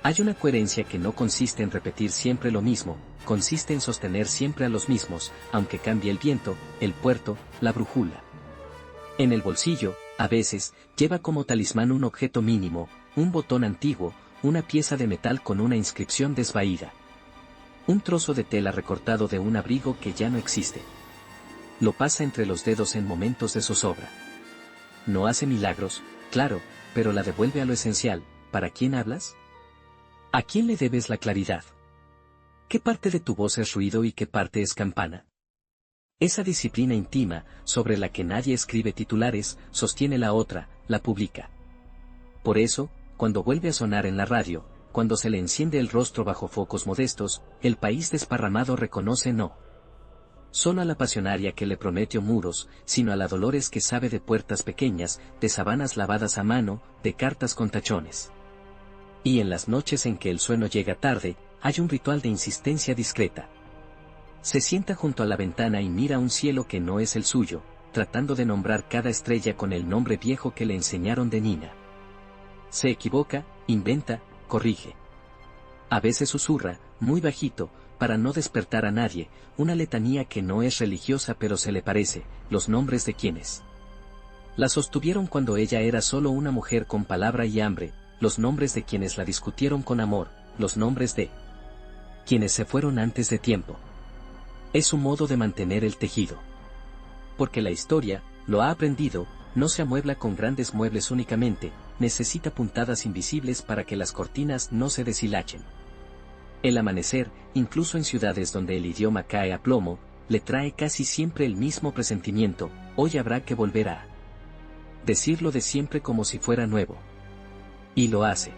Hay una coherencia que no consiste en repetir siempre lo mismo, consiste en sostener siempre a los mismos, aunque cambie el viento, el puerto, la brújula. En el bolsillo, a veces, lleva como talismán un objeto mínimo, un botón antiguo, una pieza de metal con una inscripción desvaída. Un trozo de tela recortado de un abrigo que ya no existe. Lo pasa entre los dedos en momentos de zozobra. no hace milagros, claro, pero la devuelve a lo esencial. ¿Para quién hablas? ¿A quién le debes la claridad? ¿Qué parte de tu voz es ruido y qué parte es campana? Esa disciplina íntima, sobre la que nadie escribe titulares, sostiene la otra, la publica. Por eso, cuando vuelve a sonar en la radio, cuando se le enciende el rostro bajo focos modestos, el país desparramado reconoce no solo a la pasionaria que le prometió muros, sino a la Dolores que sabe de puertas pequeñas, de sabanas lavadas a mano, de cartas con tachones. Y en las noches en que el sueño llega tarde, hay un ritual de insistencia discreta. Se sienta junto a la ventana y mira un cielo que no es el suyo, tratando de nombrar cada estrella con el nombre viejo que le enseñaron de niña. Se equivoca, inventa, corrige. A veces susurra, muy bajito, para no despertar a nadie, una letanía que no es religiosa pero se le parece, los nombres de quienes la sostuvieron cuando ella era solo una mujer con palabra y hambre, los nombres de quienes la discutieron con amor, los nombres de quienes se fueron antes de tiempo. Es su modo de mantener el tejido. Porque la historia, lo ha aprendido, no se amuebla con grandes muebles únicamente, necesita puntadas invisibles para que las cortinas no se deshilachen. El amanecer, incluso en ciudades donde el idioma cae a plomo, le trae casi siempre el mismo presentimiento, hoy habrá que volver a decirlo de siempre como si fuera nuevo. Y lo hace.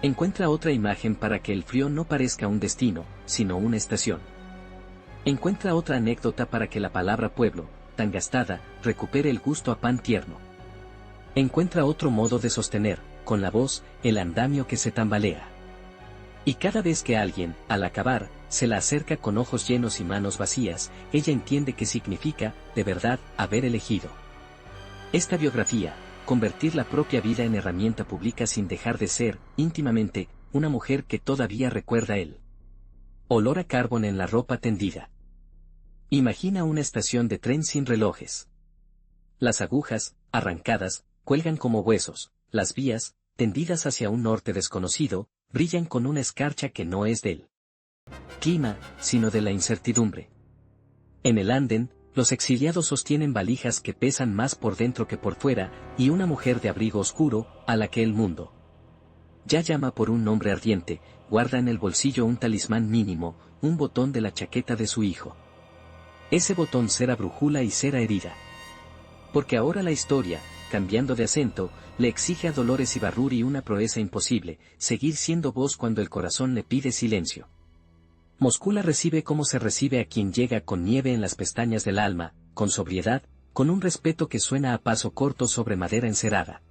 Encuentra otra imagen para que el frío no parezca un destino, sino una estación. Encuentra otra anécdota para que la palabra pueblo, tan gastada, recupere el gusto a pan tierno. Encuentra otro modo de sostener, con la voz, el andamio que se tambalea. Y cada vez que alguien, al acabar, se la acerca con ojos llenos y manos vacías, ella entiende que significa, de verdad, haber elegido esta biografía, convertir la propia vida en herramienta pública sin dejar de ser, íntimamente, una mujer que todavía recuerda el olor a carbón en la ropa tendida. Imagina una estación de tren sin relojes. Las agujas, arrancadas, cuelgan como huesos, las vías, tendidas hacia un norte desconocido, brillan con una escarcha que no es del clima, sino de la incertidumbre. En el andén, los exiliados sostienen valijas que pesan más por dentro que por fuera, y una mujer de abrigo oscuro, a la que el mundo ya llama por un nombre ardiente, guarda en el bolsillo un talismán mínimo, un botón de la chaqueta de su hijo. Ese botón será brújula y será herida. Porque ahora la historia, cambiando de acento, le exige a Dolores Ibarruri una proeza imposible, seguir siendo voz cuando el corazón le pide silencio. Moscú la recibe como se recibe a quien llega con nieve en las pestañas del alma, con sobriedad, con un respeto que suena a paso corto sobre madera encerada.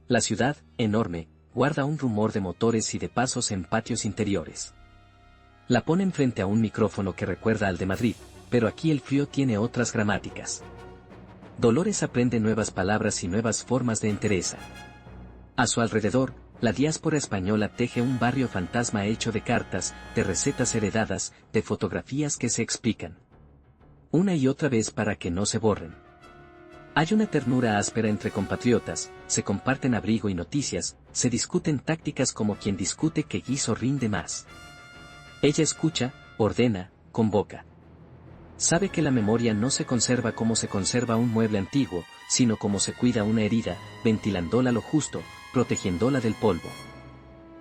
La ciudad, enorme, guarda un rumor de motores y de pasos en patios interiores. La ponen frente a un micrófono que recuerda al de Madrid, pero aquí el frío tiene otras gramáticas. Dolores aprende nuevas palabras y nuevas formas de entereza. A su alrededor, la diáspora española teje un barrio fantasma hecho de cartas, de recetas heredadas, de fotografías que se explican una y otra vez para que no se borren. Hay una ternura áspera entre compatriotas, se comparten abrigo y noticias, se discuten tácticas como quien discute qué guiso rinde más. Ella escucha, ordena, convoca. Sabe que la memoria no se conserva como se conserva un mueble antiguo, sino como se cuida una herida, ventilándola lo justo, protegiéndola del polvo.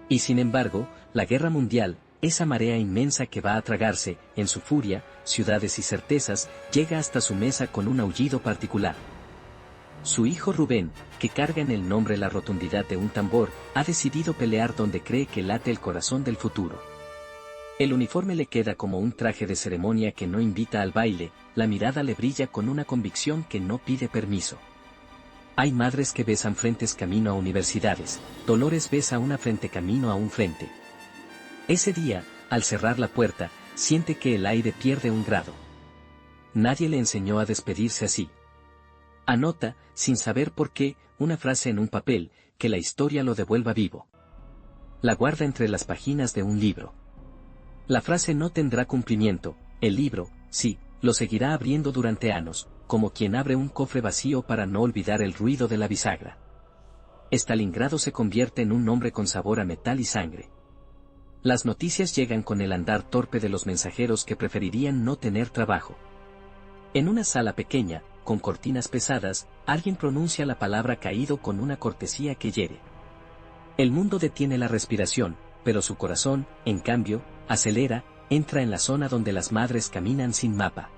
Y sin embargo, la guerra mundial, esa marea inmensa que va a tragarse, en su furia, ciudades y certezas, llega hasta su mesa con un aullido particular. Su hijo Rubén, que carga en el nombre la rotundidad de un tambor, ha decidido pelear donde cree que late el corazón del futuro. El uniforme le queda como un traje de ceremonia que no invita al baile, la mirada le brilla con una convicción que no pide permiso. Hay madres que besan frentes camino a universidades, Dolores besa una frente camino a un frente. Ese día, al cerrar la puerta, siente que el aire pierde un grado. Nadie le enseñó a despedirse así. Anota, sin saber por qué, una frase en un papel, que la historia lo devuelva vivo. La guarda entre las páginas de un libro. La frase no tendrá cumplimiento, el libro, sí, lo seguirá abriendo durante años, como quien abre un cofre vacío para no olvidar el ruido de la bisagra. Stalingrado se convierte en un nombre con sabor a metal y sangre. Las noticias llegan con el andar torpe de los mensajeros que preferirían no tener trabajo. En una sala pequeña, con cortinas pesadas, alguien pronuncia la palabra caído con una cortesía que hiere. El mundo detiene la respiración, pero su corazón, en cambio, acelera, entra en la zona donde las madres caminan sin mapa.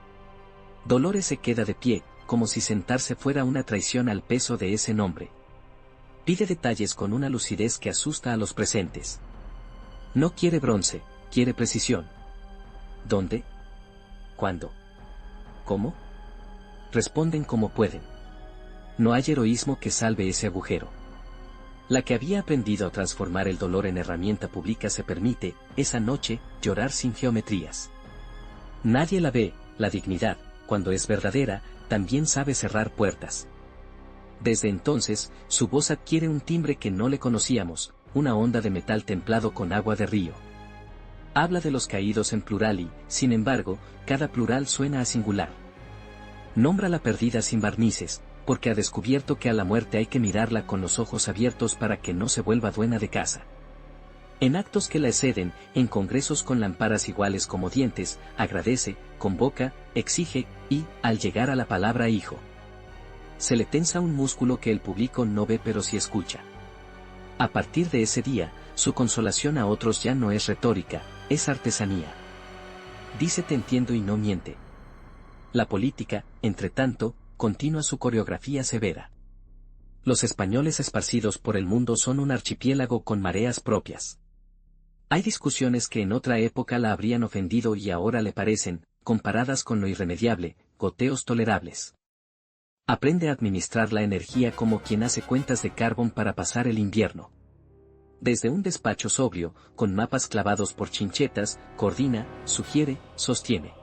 Dolores se queda de pie, como si sentarse fuera una traición al peso de ese nombre. Pide detalles con una lucidez que asusta a los presentes. No quiere bronce, quiere precisión. ¿Dónde? ¿Cuándo? ¿Cómo? Responden como pueden. No hay heroísmo que salve ese agujero. La que había aprendido a transformar el dolor en herramienta pública se permite, esa noche, llorar sin geometrías. Nadie la ve, la dignidad, cuando es verdadera, también sabe cerrar puertas. Desde entonces, su voz adquiere un timbre que no le conocíamos, una onda de metal templado con agua de río. Habla de los caídos en plural y, sin embargo, cada plural suena a singular. Nombra la perdida sin barnices, porque ha descubierto que a la muerte hay que mirarla con los ojos abiertos para que no se vuelva dueña de casa. En actos que la exceden, en congresos con lámparas iguales como dientes, agradece, convoca, exige, y, al llegar a la palabra hijo, se le tensa un músculo que el público no ve pero sí escucha. A partir de ese día, su consolación a otros ya no es retórica, es artesanía. Dice te entiendo y no miente. La política, entre tanto, continúa su coreografía severa. Los españoles esparcidos por el mundo son un archipiélago con mareas propias. Hay discusiones que en otra época la habrían ofendido y ahora le parecen, comparadas con lo irremediable, goteos tolerables. Aprende a administrar la energía como quien hace cuentas de carbón para pasar el invierno. Desde un despacho sobrio, con mapas clavados por chinchetas, coordina, sugiere, sostiene.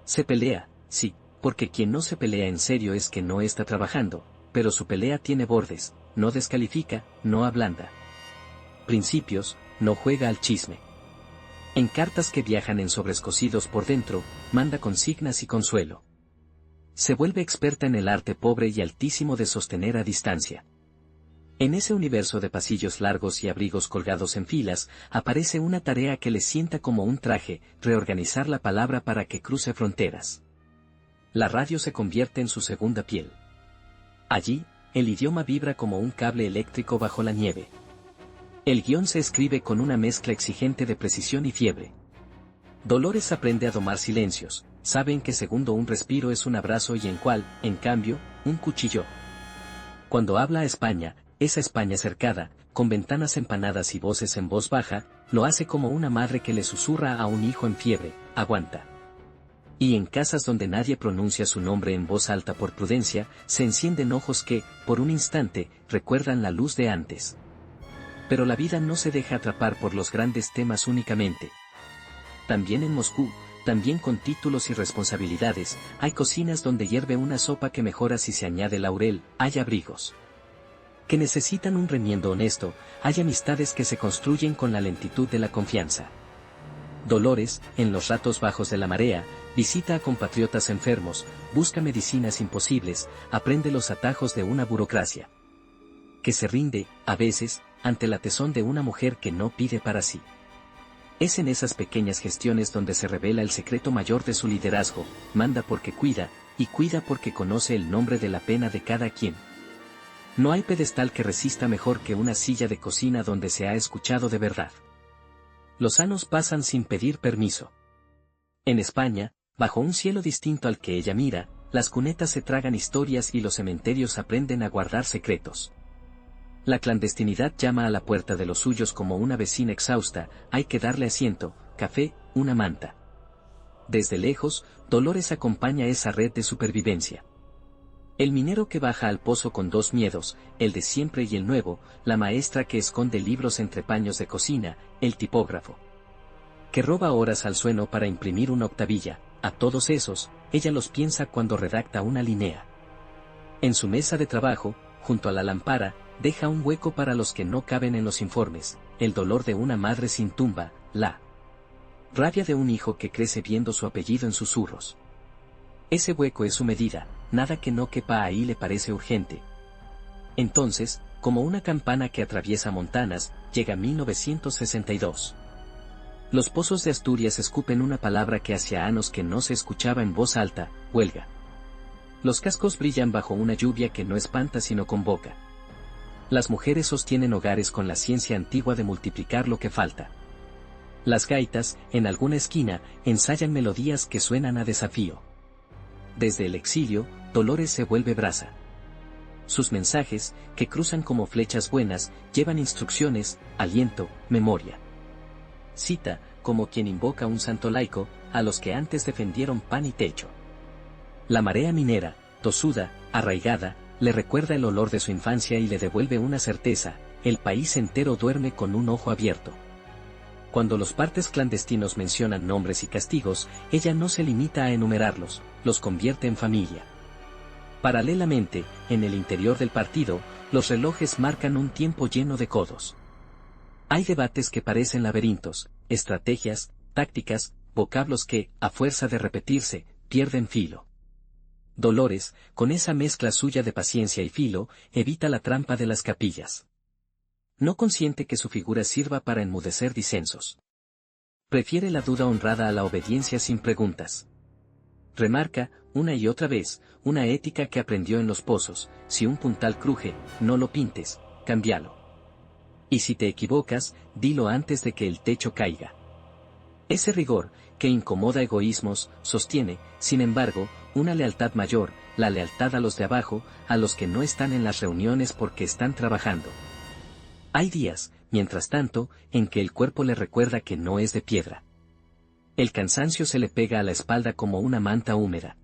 Se pelea, sí, porque quien no se pelea en serio es que no está trabajando, pero su pelea tiene bordes, no descalifica, no ablanda principios, no juega al chisme. En cartas que viajan en sobrescocidos por dentro, manda consignas y consuelo. Se vuelve experta en el arte pobre y altísimo de sostener a distancia. En ese universo de pasillos largos y abrigos colgados en filas, aparece una tarea que le sienta como un traje, reorganizar la palabra para que cruce fronteras. La radio se convierte en su segunda piel. Allí, el idioma vibra como un cable eléctrico bajo la nieve. El guión se escribe con una mezcla exigente de precisión y fiebre. Dolores aprende a domar silencios, sabe en qué segundo un respiro es un abrazo y en cuál, en cambio, un cuchillo. Cuando habla a España, esa España cercada, con ventanas empanadas y voces en voz baja, lo hace como una madre que le susurra a un hijo en fiebre, aguanta. Y en casas donde nadie pronuncia su nombre en voz alta por prudencia, se encienden ojos que, por un instante, recuerdan la luz de antes. Pero la vida no se deja atrapar por los grandes temas únicamente. También en Moscú, también con títulos y responsabilidades, hay cocinas donde hierve una sopa que mejora si se añade laurel, hay abrigos que necesitan un remiendo honesto, hay amistades que se construyen con la lentitud de la confianza. Dolores, en los ratos bajos de la marea, visita a compatriotas enfermos, busca medicinas imposibles, aprende los atajos de una burocracia que se rinde, a veces, ante la tesón de una mujer que no pide para sí. Es en esas pequeñas gestiones donde se revela el secreto mayor de su liderazgo, manda porque cuida, y cuida porque conoce el nombre de la pena de cada quien. No hay pedestal que resista mejor que una silla de cocina donde se ha escuchado de verdad. Los años pasan sin pedir permiso. En España, bajo un cielo distinto al que ella mira, las cunetas se tragan historias y los cementerios aprenden a guardar secretos. La clandestinidad llama a la puerta de los suyos como una vecina exhausta, hay que darle asiento, café, una manta. Desde lejos, Dolores acompaña esa red de supervivencia. El minero que baja al pozo con dos miedos, el de siempre y el nuevo, la maestra que esconde libros entre paños de cocina, el tipógrafo que roba horas al sueno para imprimir una octavilla, a todos esos, ella los piensa cuando redacta una linea. En su mesa de trabajo, junto a la lámpara, deja un hueco para los que no caben en los informes, el dolor de una madre sin tumba, la rabia de un hijo que crece viendo su apellido en susurros. Ese hueco es su medida, nada que no quepa ahí le parece urgente. Entonces, como una campana que atraviesa montanas, llega 1962. Los pozos de Asturias escupen una palabra que hacía años que no se escuchaba en voz alta, huelga. Los cascos brillan bajo una lluvia que no espanta sino convoca. Las mujeres sostienen hogares con la ciencia antigua de multiplicar lo que falta. Las gaitas, en alguna esquina, ensayan melodías que suenan a desafío. Desde el exilio, Dolores se vuelve brasa. Sus mensajes, que cruzan como flechas buenas, llevan instrucciones, aliento, memoria. Cita, como quien invoca un santo laico, a los que antes defendieron pan y techo. La marea minera, tosuda, arraigada, le recuerda el olor de su infancia y le devuelve una certeza: el país entero duerme con un ojo abierto. Cuando los partes clandestinos mencionan nombres y castigos, ella no se limita a enumerarlos, los convierte en familia. Paralelamente, en el interior del partido, los relojes marcan un tiempo lleno de codos. Hay debates que parecen laberintos, estrategias, tácticas, vocablos que, a fuerza de repetirse, pierden filo. Dolores, con esa mezcla suya de paciencia y filo, evita la trampa de las capillas. No consiente que su figura sirva para enmudecer disensos. Prefiere la duda honrada a la obediencia sin preguntas. Remarca, una y otra vez, una ética que aprendió en los pozos: si un puntal cruje, no lo pintes, cámbialo. Y si te equivocas, dilo antes de que el techo caiga. Ese rigor, que incomoda egoísmos, sostiene, sin embargo, una lealtad mayor, la lealtad a los de abajo, a los que no están en las reuniones porque están trabajando. Hay días, mientras tanto, en que el cuerpo le recuerda que no es de piedra. El cansancio se le pega a la espalda como una manta húmeda.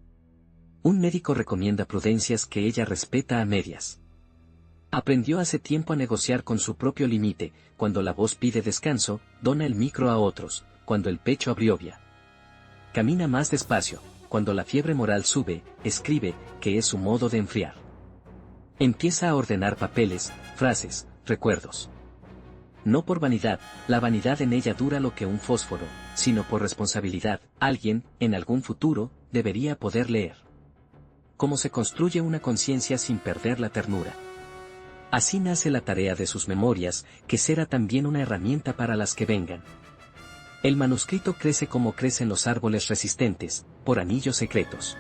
Un médico recomienda prudencias que ella respeta a medias. Aprendió hace tiempo a negociar con su propio límite: cuando la voz pide descanso, dona el micro a otros; cuando el pecho abriobia, camina más despacio; cuando la fiebre moral sube, escribe, que es su modo de enfriar. Empieza a ordenar papeles, frases, recuerdos. No por vanidad, la vanidad en ella dura lo que un fósforo, sino por responsabilidad. Alguien, en algún futuro, debería poder leer cómo se construye una conciencia sin perder la ternura. Así nace la tarea de sus memorias, que será también una herramienta para las que vengan. El manuscrito crece como crecen los árboles resistentes, por anillos secretos.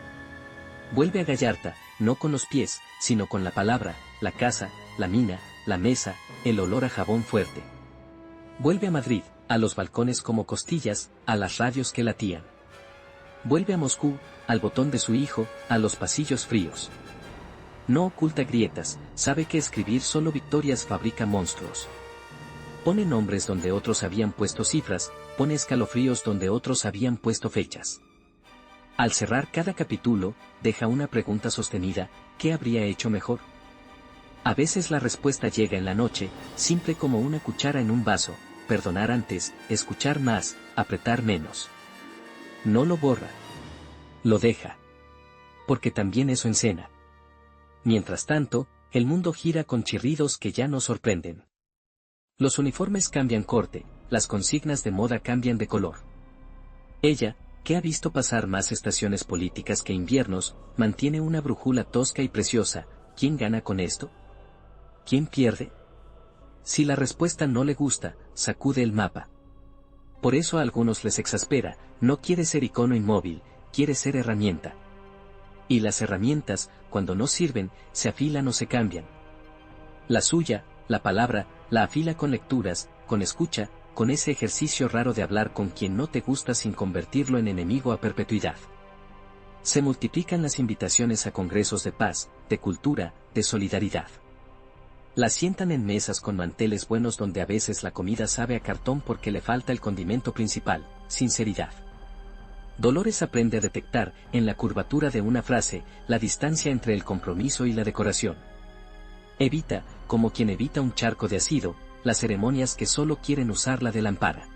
Vuelve a Gallarta, no con los pies, sino con la palabra, la casa, la mina, la mesa, el olor a jabón fuerte. Vuelve a Madrid, a los balcones como costillas, a las radios que latían. Vuelve a Moscú, al botón de su hijo, a los pasillos fríos. No oculta grietas, sabe que escribir solo victorias fabrica monstruos. Pone nombres donde otros habían puesto cifras, pone escalofríos donde otros habían puesto fechas. Al cerrar cada capítulo, deja una pregunta sostenida: ¿qué habría hecho mejor? A veces la respuesta llega en la noche, simple como una cuchara en un vaso: perdonar antes, escuchar más, apretar menos. No lo borra. Lo deja. Porque también eso encena. Mientras tanto, el mundo gira con chirridos que ya no sorprenden. Los uniformes cambian corte, las consignas de moda cambian de color. Ella, que ha visto pasar más estaciones políticas que inviernos, mantiene una brújula tosca y preciosa: ¿quién gana con esto? ¿Quién pierde? Si la respuesta no le gusta, sacude el mapa. Por eso a algunos les exaspera: no quiere ser icono inmóvil, quiere ser herramienta. Y las herramientas, cuando no sirven, se afilan o se cambian. La suya, la palabra, la afila con lecturas, con escucha, con ese ejercicio raro de hablar con quien no te gusta sin convertirlo en enemigo a perpetuidad. Se multiplican las invitaciones a congresos de paz, de cultura, de solidaridad. La sientan en mesas con manteles buenos donde a veces la comida sabe a cartón porque le falta el condimento principal: sinceridad. Dolores aprende a detectar, en la curvatura de una frase, la distancia entre el compromiso y la decoración. Evita, como quien evita un charco de ácido, las ceremonias que solo quieren usar la de lámpara.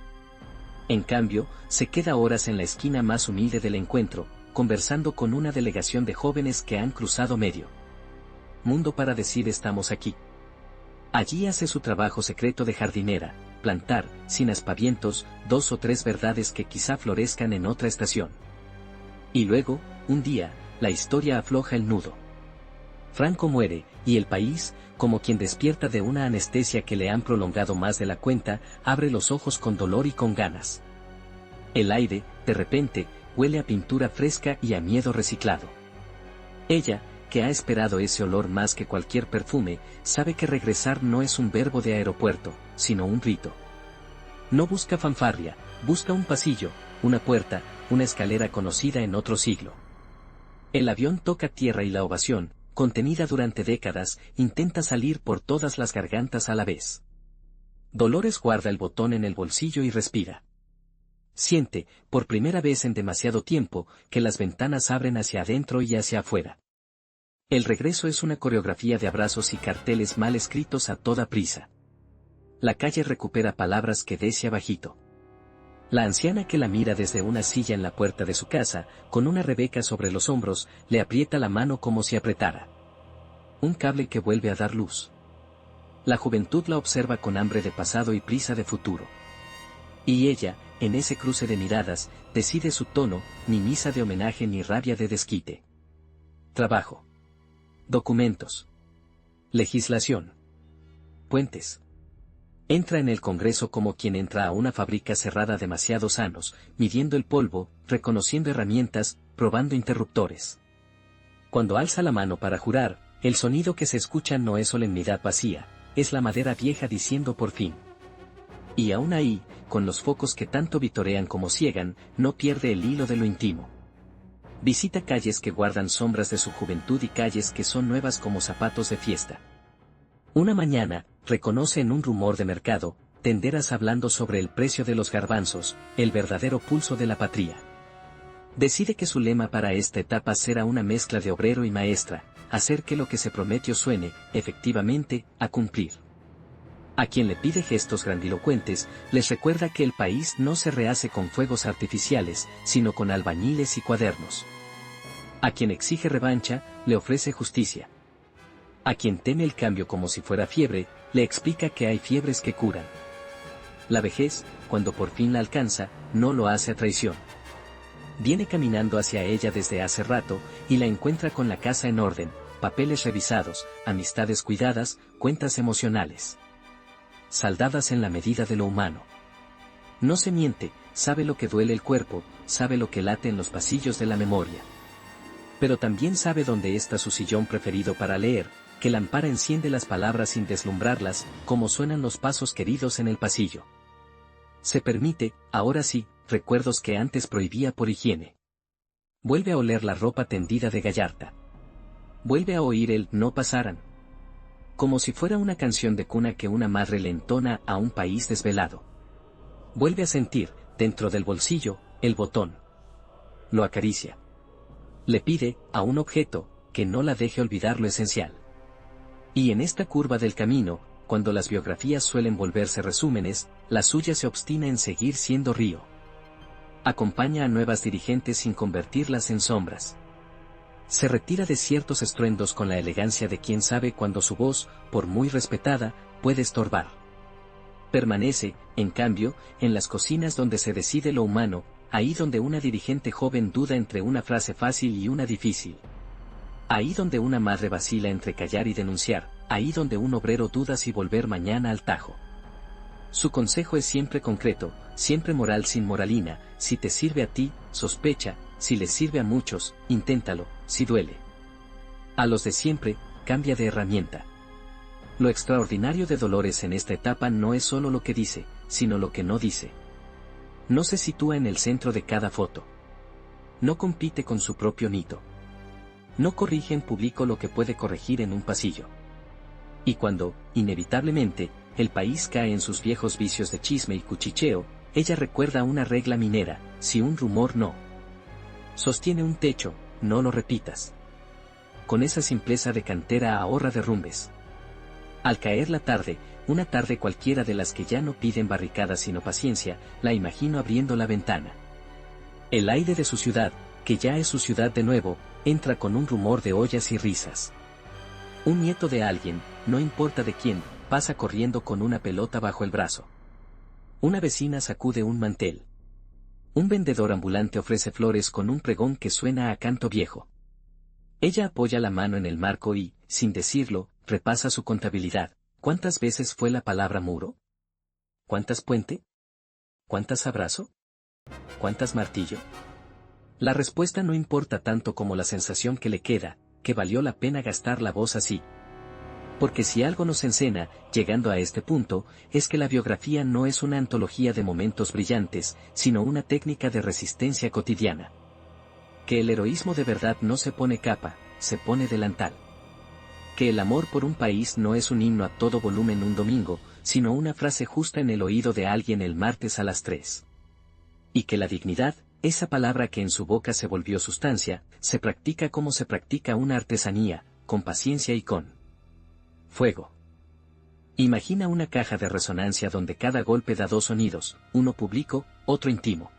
En cambio, se queda horas en la esquina más humilde del encuentro, conversando con una delegación de jóvenes que han cruzado medio mundo para decir: estamos aquí. Allí hace su trabajo secreto de jardinera: plantar, sin aspavientos, 2 o 3 verdades que quizá florezcan en otra estación. Y luego, un día, la historia afloja el nudo. Franco muere, y el país, como quien despierta de una anestesia que le han prolongado más de la cuenta, abre los ojos con dolor y con ganas. El aire, de repente, huele a pintura fresca y a miedo reciclado. Ella, que ha esperado ese olor más que cualquier perfume, sabe que regresar no es un verbo de aeropuerto, sino un rito. No busca fanfarria, busca un pasillo, una puerta, una escalera conocida en otro siglo. El avión toca tierra y la ovación, contenida durante décadas, intenta salir por todas las gargantas a la vez. Dolores guarda el botón en el bolsillo y respira. Siente, por primera vez en demasiado tiempo, que las ventanas abren hacia adentro y hacia afuera. El regreso es una coreografía de abrazos y carteles mal escritos a toda prisa. La calle recupera palabras que decia bajito. La anciana que la mira desde una silla en la puerta de su casa, con una Rebeca sobre los hombros, le aprieta la mano como si apretara un cable que vuelve a dar luz. La juventud la observa con hambre de pasado y prisa de futuro. Y ella, en ese cruce de miradas, decide su tono, ni misa de homenaje ni rabia de desquite. Trabajo. Documentos. Legislación. Puentes. Entra en el Congreso como quien entra a una fábrica cerrada demasiados años, midiendo el polvo, reconociendo herramientas, probando interruptores. Cuando alza la mano para jurar, el sonido que se escucha no es solemnidad vacía, es la madera vieja diciendo por fin. Y aún ahí, con los focos que tanto vitorean como ciegan, no pierde el hilo de lo íntimo. Visita calles que guardan sombras de su juventud y calles que son nuevas como zapatos de fiesta. Una mañana, reconoce en un rumor de mercado, tenderas hablando sobre el precio de los garbanzos, el verdadero pulso de la patria. Decide que su lema para esta etapa será una mezcla de obrero y maestra, hacer que lo que se prometió suene, efectivamente, a cumplir. A quien le pide gestos grandilocuentes, les recuerda que el país no se rehace con fuegos artificiales, sino con albañiles y cuadernos. A quien exige revancha, le ofrece justicia. A quien teme el cambio como si fuera fiebre, le explica que hay fiebres que curan. La vejez, cuando por fin la alcanza, no lo hace a traición. Viene caminando hacia ella desde hace rato, y la encuentra con la casa en orden, papeles revisados, amistades cuidadas, cuentas emocionales saldadas en la medida de lo humano. No se miente, sabe lo que duele el cuerpo, sabe lo que late en los pasillos de la memoria. Pero también sabe dónde está su sillón preferido para leer, que la ampara enciende las palabras sin deslumbrarlas, como suenan los pasos queridos en el pasillo. Se permite, ahora sí, recuerdos que antes prohibía por higiene. Vuelve a oler la ropa tendida de Gallarta. Vuelve a oír el "no pasaran", como si fuera una canción de cuna que una madre le entona a un país desvelado. Vuelve a sentir, dentro del bolsillo, el botón. Lo acaricia. Le pide, a un objeto, que no la deje olvidar lo esencial. Y en esta curva del camino, cuando las biografías suelen volverse resúmenes, la suya se obstina en seguir siendo río. Acompaña a nuevas dirigentes sin convertirlas en sombras. Se retira de ciertos estruendos con la elegancia de quien sabe cuando su voz, por muy respetada, puede estorbar. Permanece, en cambio, en las cocinas donde se decide lo humano, ahí donde una dirigente joven duda entre una frase fácil y una difícil. Ahí donde una madre vacila entre callar y denunciar, ahí donde un obrero duda si volver mañana al tajo. Su consejo es siempre concreto, siempre moral sin moralina: si te sirve a ti, sospecha; si les sirve a muchos, inténtalo; si duele a los de siempre, cambia de herramienta. Lo extraordinario de Dolores en esta etapa no es solo lo que dice, sino lo que no dice. No se sitúa en el centro de cada foto. No compite con su propio mito. No corrige en público lo que puede corregir en un pasillo. Y cuando, inevitablemente, el país cae en sus viejos vicios de chisme y cuchicheo, ella recuerda una regla minera: si un rumor no sostiene un techo, no lo repitas. Con esa simpleza de cantera ahorra derrumbes. Al caer la tarde, una tarde cualquiera de las que ya no piden barricadas sino paciencia, la imagino abriendo la ventana. El aire de su ciudad, que ya es su ciudad de nuevo, entra con un rumor de ollas y risas. Un nieto de alguien, no importa de quién, pasa corriendo con una pelota bajo el brazo. Una vecina sacude un mantel. Un vendedor ambulante ofrece flores con un pregón que suena a canto viejo. Ella apoya la mano en el marco y, sin decirlo, repasa su contabilidad. ¿Cuántas veces fue la palabra muro? ¿Cuántas puente? ¿Cuántas abrazo? ¿Cuántas martillo? La respuesta no importa tanto como la sensación que le queda, que valió la pena gastar la voz así. Porque si algo nos enseña, llegando a este punto, es que la biografía no es una antología de momentos brillantes, sino una técnica de resistencia cotidiana. Que el heroísmo de verdad no se pone capa, se pone delantal. Que el amor por un país no es un himno a todo volumen un domingo, sino una frase justa en el oído de alguien el martes a las 3. Y que la dignidad, esa palabra que en su boca se volvió sustancia, se practica como se practica una artesanía, con paciencia y con fuego. Imagina una caja de resonancia donde cada golpe da 2 sonidos, uno público, otro íntimo.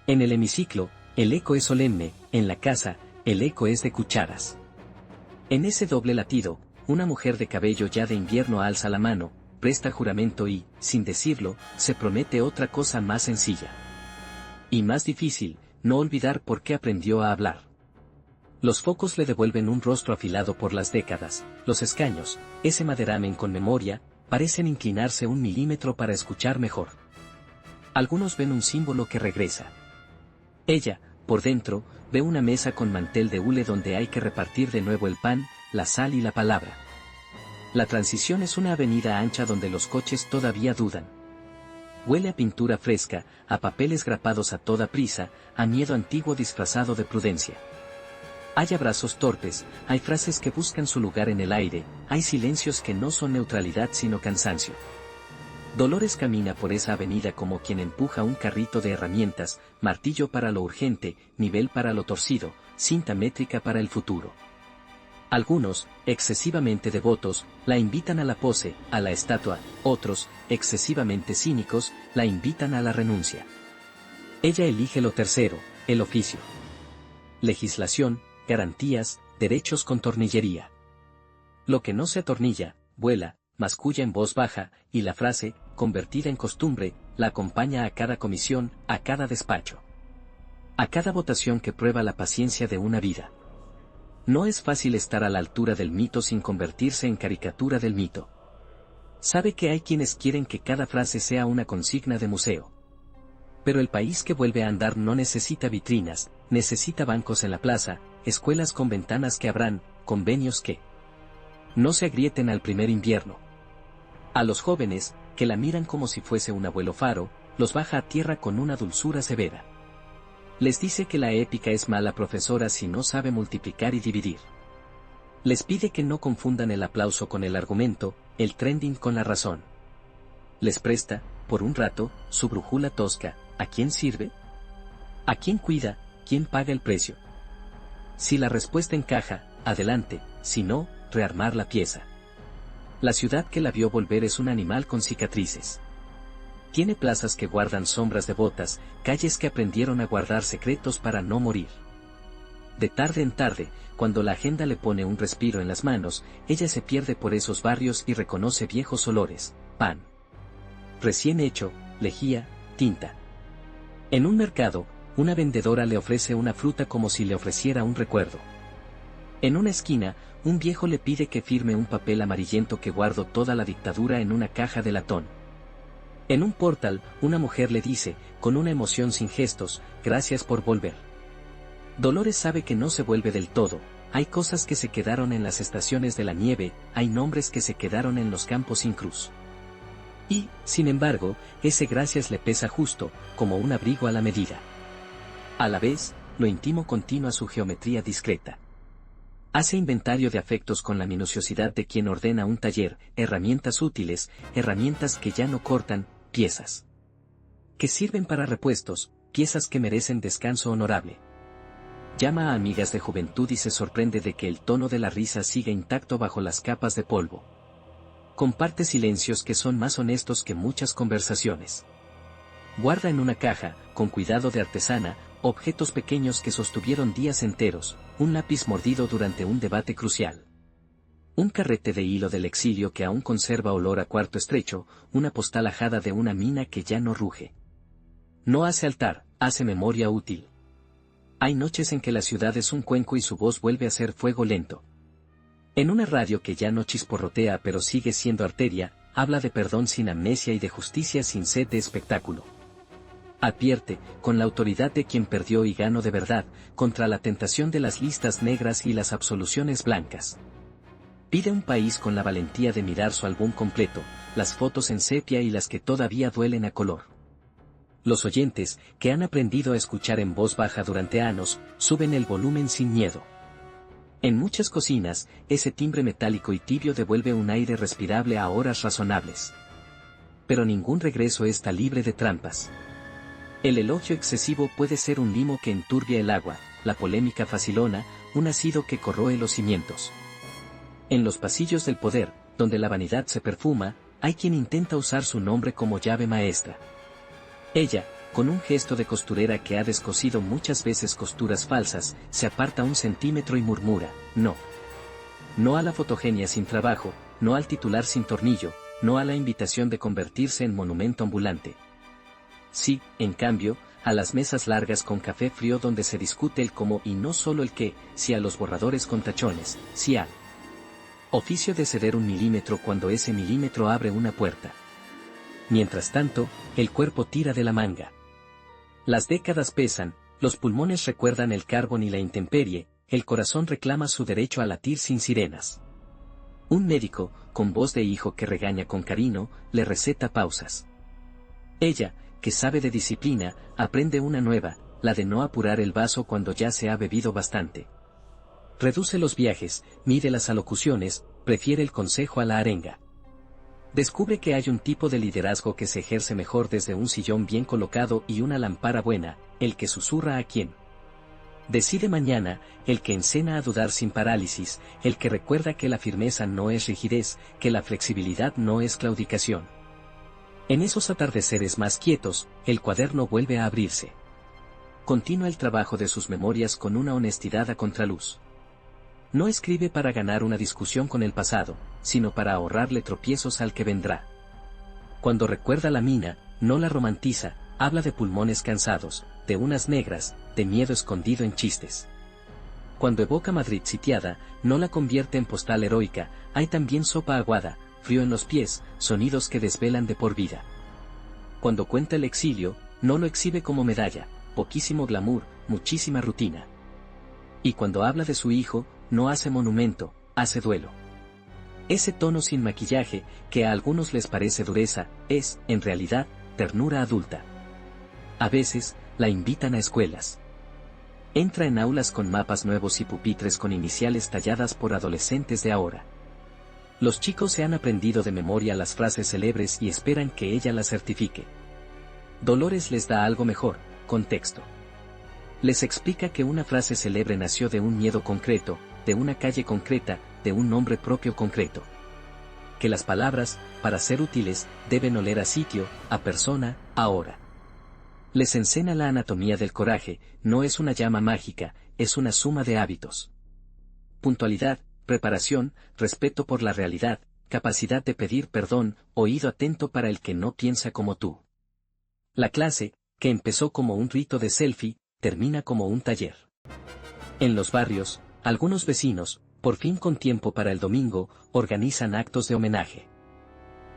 En el hemiciclo, el eco es solemne, en la casa, el eco es de cucharas. En ese doble latido, una mujer de cabello ya de invierno alza la mano, presta juramento y, sin decirlo, se promete otra cosa más sencilla. Y más difícil, no olvidar por qué aprendió a hablar. Los focos le devuelven un rostro afilado por las décadas, los escaños, ese maderamen con memoria, parecen inclinarse 1 milímetro para escuchar mejor. Algunos ven un símbolo que regresa. Ella, por dentro, ve una mesa con mantel de hule donde hay que repartir de nuevo el pan, la sal y la palabra. La transición es una avenida ancha donde los coches todavía dudan. Huele a pintura fresca, a papeles grapados a toda prisa, a miedo antiguo disfrazado de prudencia. Hay abrazos torpes, hay frases que buscan su lugar en el aire, hay silencios que no son neutralidad sino cansancio. Dolores camina por esa avenida como quien empuja un carrito de herramientas, martillo para lo urgente, nivel para lo torcido, cinta métrica para el futuro. Algunos, excesivamente devotos, la invitan a la pose, a la estatua, otros, excesivamente cínicos, la invitan a la renuncia. Ella elige lo tercero, el oficio. Legislación, garantías, derechos con tornillería. Lo que no se atornilla, vuela, masculla en voz baja, y la frase, convertida en costumbre, la acompaña a cada comisión, a cada despacho. A cada votación que prueba la paciencia de una vida. No es fácil estar a la altura del mito sin convertirse en caricatura del mito. Sabe que hay quienes quieren que cada frase sea una consigna de museo. Pero el país que vuelve a andar no necesita vitrinas, necesita bancos en la plaza, escuelas con ventanas que abran, convenios que no se agrieten al primer invierno. A los jóvenes, que la miran como si fuese un abuelo faro, los baja a tierra con una dulzura severa. Les dice que la épica es mala profesora si no sabe multiplicar y dividir. Les pide que no confundan el aplauso con el argumento, el trending con la razón. Les presta, por un rato, su brújula tosca. ¿A quién sirve? ¿A quién cuida? ¿Quién paga el precio? Si la respuesta encaja, adelante, si no, rearmar la pieza. La ciudad que la vio volver es un animal con cicatrices. Tiene plazas que guardan sombras devotas, calles que aprendieron a guardar secretos para no morir. De tarde en tarde, cuando la agenda le pone un respiro en las manos, ella se pierde por esos barrios y reconoce viejos olores, pan recién hecho, lejía, tinta. En un mercado, una vendedora le ofrece una fruta como si le ofreciera un recuerdo. En una esquina, un viejo le pide que firme un papel amarillento que guardó toda la dictadura en una caja de latón. En un portal, una mujer le dice, con una emoción sin gestos, gracias por volver. Dolores sabe que no se vuelve del todo, hay cosas que se quedaron en las estaciones de la nieve, hay nombres que se quedaron en los campos sin cruz. Y, sin embargo, ese gracias le pesa justo, como un abrigo a la medida. A la vez, lo íntimo continúa su geometría discreta. Hace inventario de afectos con la minuciosidad de quien ordena un taller, herramientas útiles, herramientas que ya no cortan, piezas que sirven para repuestos, piezas que merecen descanso honorable. Llama a amigas de juventud y se sorprende de que el tono de la risa siga intacto bajo las capas de polvo. Comparte silencios que son más honestos que muchas conversaciones. Guarda en una caja, con cuidado de artesana, objetos pequeños que sostuvieron días enteros, un lápiz mordido durante un debate crucial. Un carrete de hilo del exilio que aún conserva olor a cuarto estrecho, una postal ajada de una mina que ya no ruge. No hace altar, hace memoria útil. Hay noches en que la ciudad es un cuenco y su voz vuelve a ser fuego lento. En una radio que ya no chisporrotea pero sigue siendo arteria, habla de perdón sin amnesia y de justicia sin sed de espectáculo. Advierte, con la autoridad de quien perdió y ganó de verdad, contra la tentación de las listas negras y las absoluciones blancas. Pide un país con la valentía de mirar su álbum completo, las fotos en sepia y las que todavía duelen a color. Los oyentes, que han aprendido a escuchar en voz baja durante años, suben el volumen sin miedo. En muchas cocinas, ese timbre metálico y tibio devuelve un aire respirable a horas razonables. Pero ningún regreso está libre de trampas. El elogio excesivo puede ser un limo que enturbia el agua, la polémica facilona, un ácido que corroe los cimientos. En los pasillos del poder, donde la vanidad se perfuma, hay quien intenta usar su nombre como llave maestra. Ella, con un gesto de costurera que ha descosido muchas veces costuras falsas, se aparta 1 centímetro y murmura, no. No a la fotogenia sin trabajo, no al titular sin tornillo, no a la invitación de convertirse en monumento ambulante. Sí, en cambio, a las mesas largas con café frío donde se discute el cómo y no solo el qué, sí a los borradores con tachones, sí al oficio de ceder 1 milímetro cuando ese milímetro abre una puerta. Mientras tanto, el cuerpo tira de la manga. Las décadas pesan, los pulmones recuerdan el carbón y la intemperie, el corazón reclama su derecho a latir sin sirenas. Un médico, con voz de hijo que regaña con cariño, le receta pausas. Ella, que sabe de disciplina, aprende una nueva, la de no apurar el vaso cuando ya se ha bebido bastante. Reduce los viajes, mide las alocuciones, prefiere el consejo a la arenga. Descubre que hay un tipo de liderazgo que se ejerce mejor desde un sillón bien colocado y una lámpara buena, el que susurra a quien decide mañana, el que encena a dudar sin parálisis, el que recuerda que la firmeza no es rigidez, que la flexibilidad no es claudicación. En esos atardeceres más quietos, el cuaderno vuelve a abrirse. Continúa el trabajo de sus memorias con una honestidad a contraluz. No escribe para ganar una discusión con el pasado, sino para ahorrarle tropiezos al que vendrá. Cuando recuerda la mina, no la romantiza, habla de pulmones cansados, de unas negras, de miedo escondido en chistes. Cuando evoca Madrid sitiada, no la convierte en postal heroica, hay también sopa aguada, frío en los pies, sonidos que desvelan de por vida. Cuando cuenta el exilio, no lo exhibe como medalla, poquísimo glamour, muchísima rutina. Y cuando habla de su hijo, no hace monumento, hace duelo. Ese tono sin maquillaje, que a algunos les parece dureza, es, en realidad, ternura adulta. A veces, la invitan a escuelas. Entra en aulas con mapas nuevos y pupitres con iniciales talladas por adolescentes de ahora. Los chicos se han aprendido de memoria las frases célebres y esperan que ella las certifique. Dolores les da algo mejor, contexto. Les explica que una frase célebre nació de un miedo concreto, de una calle concreta, de un nombre propio concreto. Que las palabras, para ser útiles, deben oler a sitio, a persona, a hora. Les enseña la anatomía del coraje, no es una llama mágica, es una suma de hábitos. Puntualidad, preparación, respeto por la realidad, capacidad de pedir perdón, oído atento para el que no piensa como tú. La clase, que empezó como un rito de selfie, termina como un taller. En los barrios, algunos vecinos, por fin con tiempo para el domingo, organizan actos de homenaje.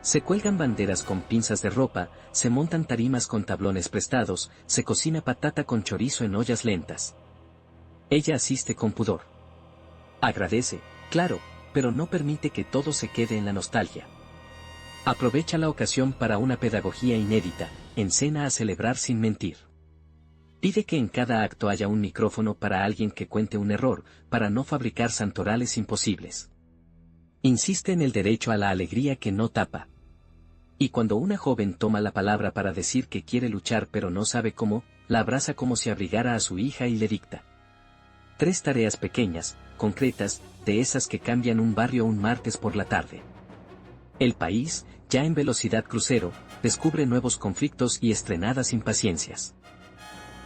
Se cuelgan banderas con pinzas de ropa, se montan tarimas con tablones prestados, se cocina patata con chorizo en ollas lentas. Ella asiste con pudor. Agradece, claro, pero no permite que todo se quede en la nostalgia. Aprovecha la ocasión para una pedagogía inédita, enseña a celebrar sin mentir. Pide que en cada acto haya un micrófono para alguien que cuente un error, para no fabricar santorales imposibles. Insiste en el derecho a la alegría que no tapa. Y cuando una joven toma la palabra para decir que quiere luchar pero no sabe cómo, la abraza como si abrigara a su hija y le dicta 3 tareas pequeñas, concretas, de esas que cambian un barrio un martes por la tarde. El país, ya en velocidad crucero, descubre nuevos conflictos y estrenadas impaciencias.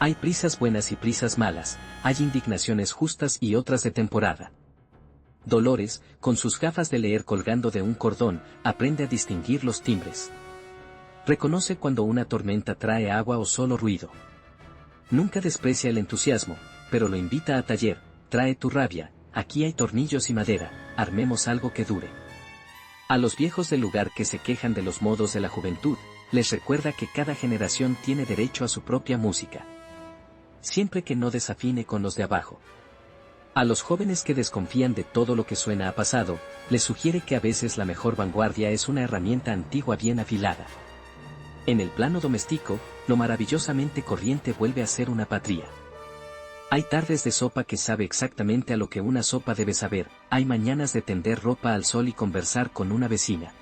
Hay prisas buenas y prisas malas, hay indignaciones justas y otras de temporada. Dolores, con sus gafas de leer colgando de un cordón, aprende a distinguir los timbres. Reconoce cuando una tormenta trae agua o solo ruido. Nunca desprecia el entusiasmo, pero lo invita a taller, trae tu rabia, aquí hay tornillos y madera, armemos algo que dure. A los viejos del lugar que se quejan de los modos de la juventud, les recuerda que cada generación tiene derecho a su propia música, siempre que no desafine con los de abajo. A los jóvenes que desconfían de todo lo que suena a pasado, les sugiere que a veces la mejor vanguardia es una herramienta antigua bien afilada. En el plano doméstico, lo maravillosamente corriente vuelve a ser una patria. Hay tardes de sopa que sabe exactamente a lo que una sopa debe saber, hay mañanas de tender ropa al sol y conversar con una vecina.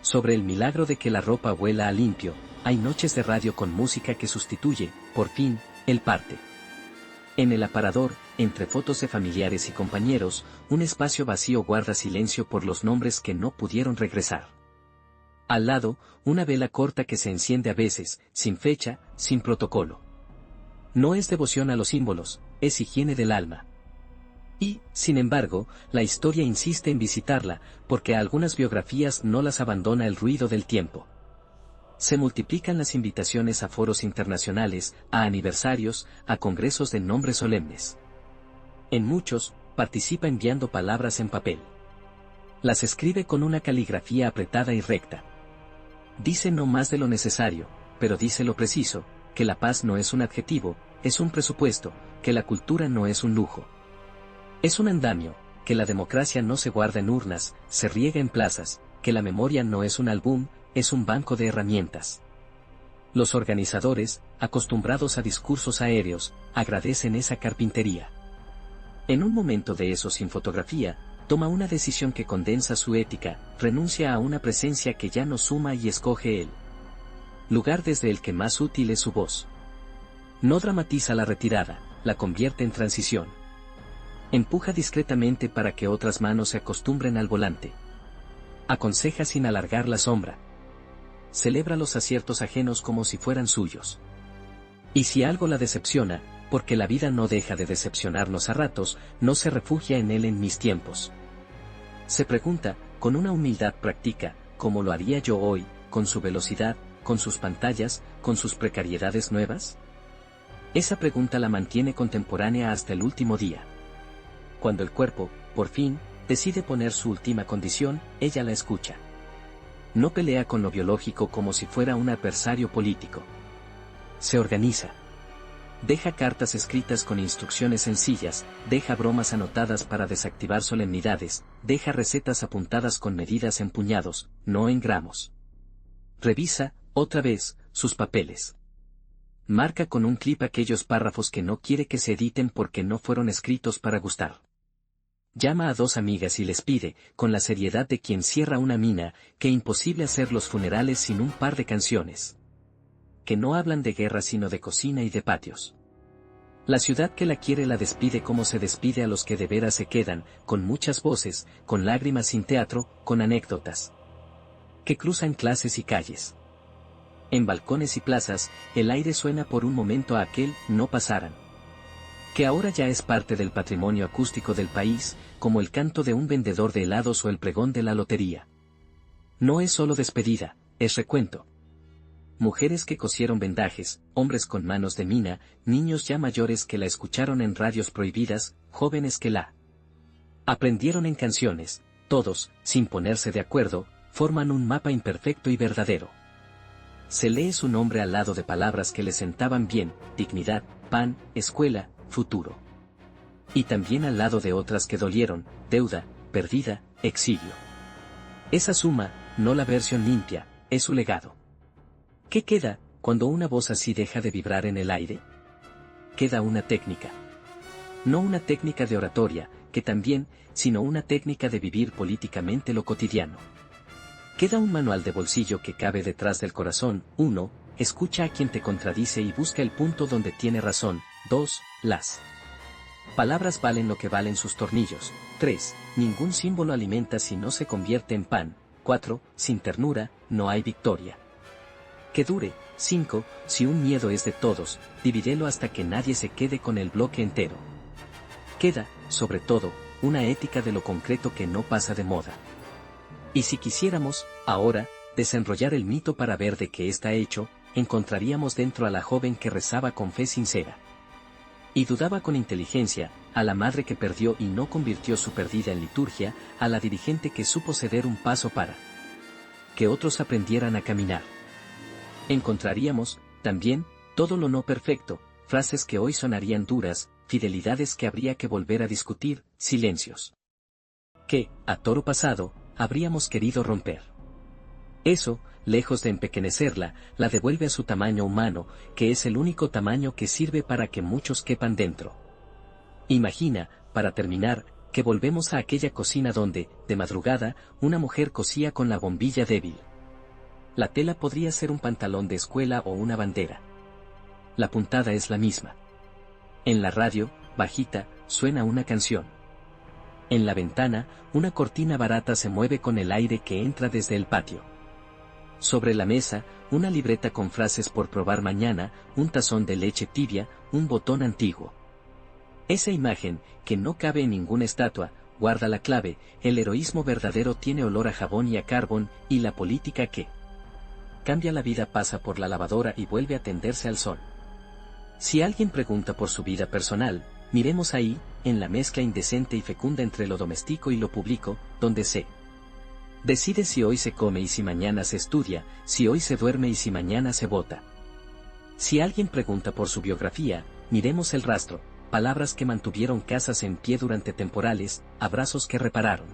Sobre el milagro de que la ropa huela a limpio, hay noches de radio con música que sustituye, por fin, el parte. En el aparador, entre fotos de familiares y compañeros, un espacio vacío guarda silencio por los nombres que no pudieron regresar. Al lado, una vela corta que se enciende a veces, sin fecha, sin protocolo. No es devoción a los símbolos, es higiene del alma. Y, sin embargo, la historia insiste en visitarla, porque a algunas biografías no las abandona el ruido del tiempo. Se multiplican las invitaciones a foros internacionales, a aniversarios, a congresos de nombres solemnes. En muchos, participa enviando palabras en papel. Las escribe con una caligrafía apretada y recta. Dice no más de lo necesario, pero dice lo preciso, que la paz no es un adjetivo, es un presupuesto, que la cultura no es un lujo. Es un andamio, que la democracia no se guarda en urnas, se riega en plazas, que la memoria no es un álbum, es un banco de herramientas. Los organizadores, acostumbrados a discursos aéreos, agradecen esa carpintería. En un momento de eso sin fotografía, toma una decisión que condensa su ética, renuncia a una presencia que ya no suma y escoge el lugar desde el que más útil es su voz. No dramatiza la retirada, la convierte en transición. Empuja discretamente para que otras manos se acostumbren al volante. Aconseja sin alargar la sombra. Celebra los aciertos ajenos como si fueran suyos. Y si algo la decepciona, porque la vida no deja de decepcionarnos a ratos, no se refugia en él en mis tiempos. Se pregunta, con una humildad práctica, ¿cómo lo haría yo hoy, con su velocidad, con sus pantallas, con sus precariedades nuevas? Esa pregunta la mantiene contemporánea hasta el último día. Cuando el cuerpo, por fin, decide poner su última condición, ella la escucha. No pelea con lo biológico como si fuera un adversario político. Se organiza. Deja cartas escritas con instrucciones sencillas, deja bromas anotadas para desactivar solemnidades, deja recetas apuntadas con medidas en puñados, no en gramos. Revisa, otra vez, sus papeles. Marca con un clip aquellos párrafos que no quiere que se editen porque no fueron escritos para gustar. Llama a dos amigas y les pide, con la seriedad de quien cierra una mina, que imposible hacer los funerales sin un par de canciones. Que no hablan de guerra sino de cocina y de patios. La ciudad que la quiere la despide como se despide a los que de veras se quedan, con muchas voces, con lágrimas sin teatro, con anécdotas. Que cruzan clases y calles. En balcones y plazas, el aire suena por un momento a aquel no pasaran. Que ahora ya es parte del patrimonio acústico del país, como el canto de un vendedor de helados o el pregón de la lotería. No es solo despedida, es recuento. Mujeres que cosieron vendajes, hombres con manos de mina, niños ya mayores que la escucharon en radios prohibidas, jóvenes que la aprendieron en canciones, todos, sin ponerse de acuerdo, forman un mapa imperfecto y verdadero. Se lee su nombre al lado de palabras que le sentaban bien, dignidad, pan, escuela, futuro. Y también al lado de otras que dolieron, deuda, perdida, exilio. Esa suma, no la versión limpia, es su legado. ¿Qué queda, cuando una voz así deja de vibrar en el aire? Queda una técnica. No una técnica de oratoria, que también, sino una técnica de vivir políticamente lo cotidiano. Queda un manual de bolsillo que cabe detrás del corazón. 1. Escucha a quien te contradice y busca el punto donde tiene razón. 2. Las palabras valen lo que valen sus tornillos. 3. Ningún símbolo alimenta si no se convierte en pan. 4. Sin ternura, no hay victoria. Que dure. 5. Si un miedo es de todos, divídelo hasta que nadie se quede con el bloque entero. Queda, sobre todo, una ética de lo concreto que no pasa de moda. Y si quisiéramos, ahora, desenrollar el mito para ver de qué está hecho, encontraríamos dentro a la joven que rezaba con fe sincera. Y dudaba con inteligencia, a la madre que perdió y no convirtió su perdida en liturgia, a la dirigente que supo ceder un paso para que otros aprendieran a caminar. Encontraríamos, también, todo lo no perfecto, frases que hoy sonarían duras, fidelidades que habría que volver a discutir, silencios que, a toro pasado, habríamos querido romper. Eso, lejos de empequeñecerla, la devuelve a su tamaño humano, que es el único tamaño que sirve para que muchos quepan dentro. Imagina, para terminar, que volvemos a aquella cocina donde, de madrugada, una mujer cosía con la bombilla débil. La tela podría ser un pantalón de escuela o una bandera. La puntada es la misma. En la radio, bajita, suena una canción. En la ventana, una cortina barata se mueve con el aire que entra desde el patio. Sobre la mesa, una libreta con frases por probar mañana, un tazón de leche tibia, un botón antiguo. Esa imagen, que no cabe en ninguna estatua, guarda la clave: el heroísmo verdadero tiene olor a jabón y a carbón, y la política que cambia la vida pasa por la lavadora y vuelve a tenderse al sol. Si alguien pregunta por su vida personal, miremos ahí, en la mezcla indecente y fecunda entre lo doméstico y lo público, donde se decide si hoy se come y si mañana se estudia, si hoy se duerme y si mañana se vota. Si alguien pregunta por su biografía, miremos el rastro: palabras que mantuvieron casas en pie durante temporales, abrazos que repararon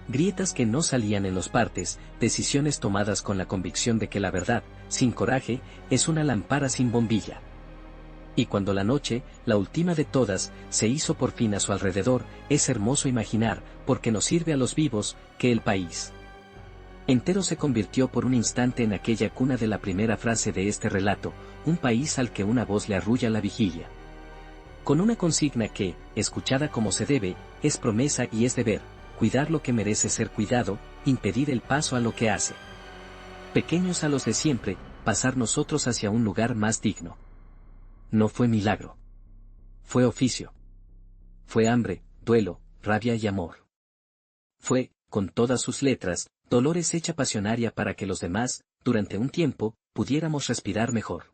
grietas que no salían en los partes, decisiones tomadas con la convicción de que la verdad, sin coraje, es una lámpara sin bombilla. Y cuando la noche, la última de todas, se hizo por fin a su alrededor, es hermoso imaginar, porque nos sirve a los vivos, que el país entero se convirtió por un instante en aquella cuna de la primera frase de este relato, un país al que una voz le arrulla la vigilia. Con una consigna que, escuchada como se debe, es promesa y es deber: cuidar lo que merece ser cuidado, impedir el paso a lo que hace pequeños a los de siempre, pasar nosotros hacia un lugar más digno. No fue milagro. Fue oficio. Fue hambre, duelo, rabia y amor. Fue, con todas sus letras, dolores hecha pasionaria para que los demás, durante un tiempo, pudiéramos respirar mejor.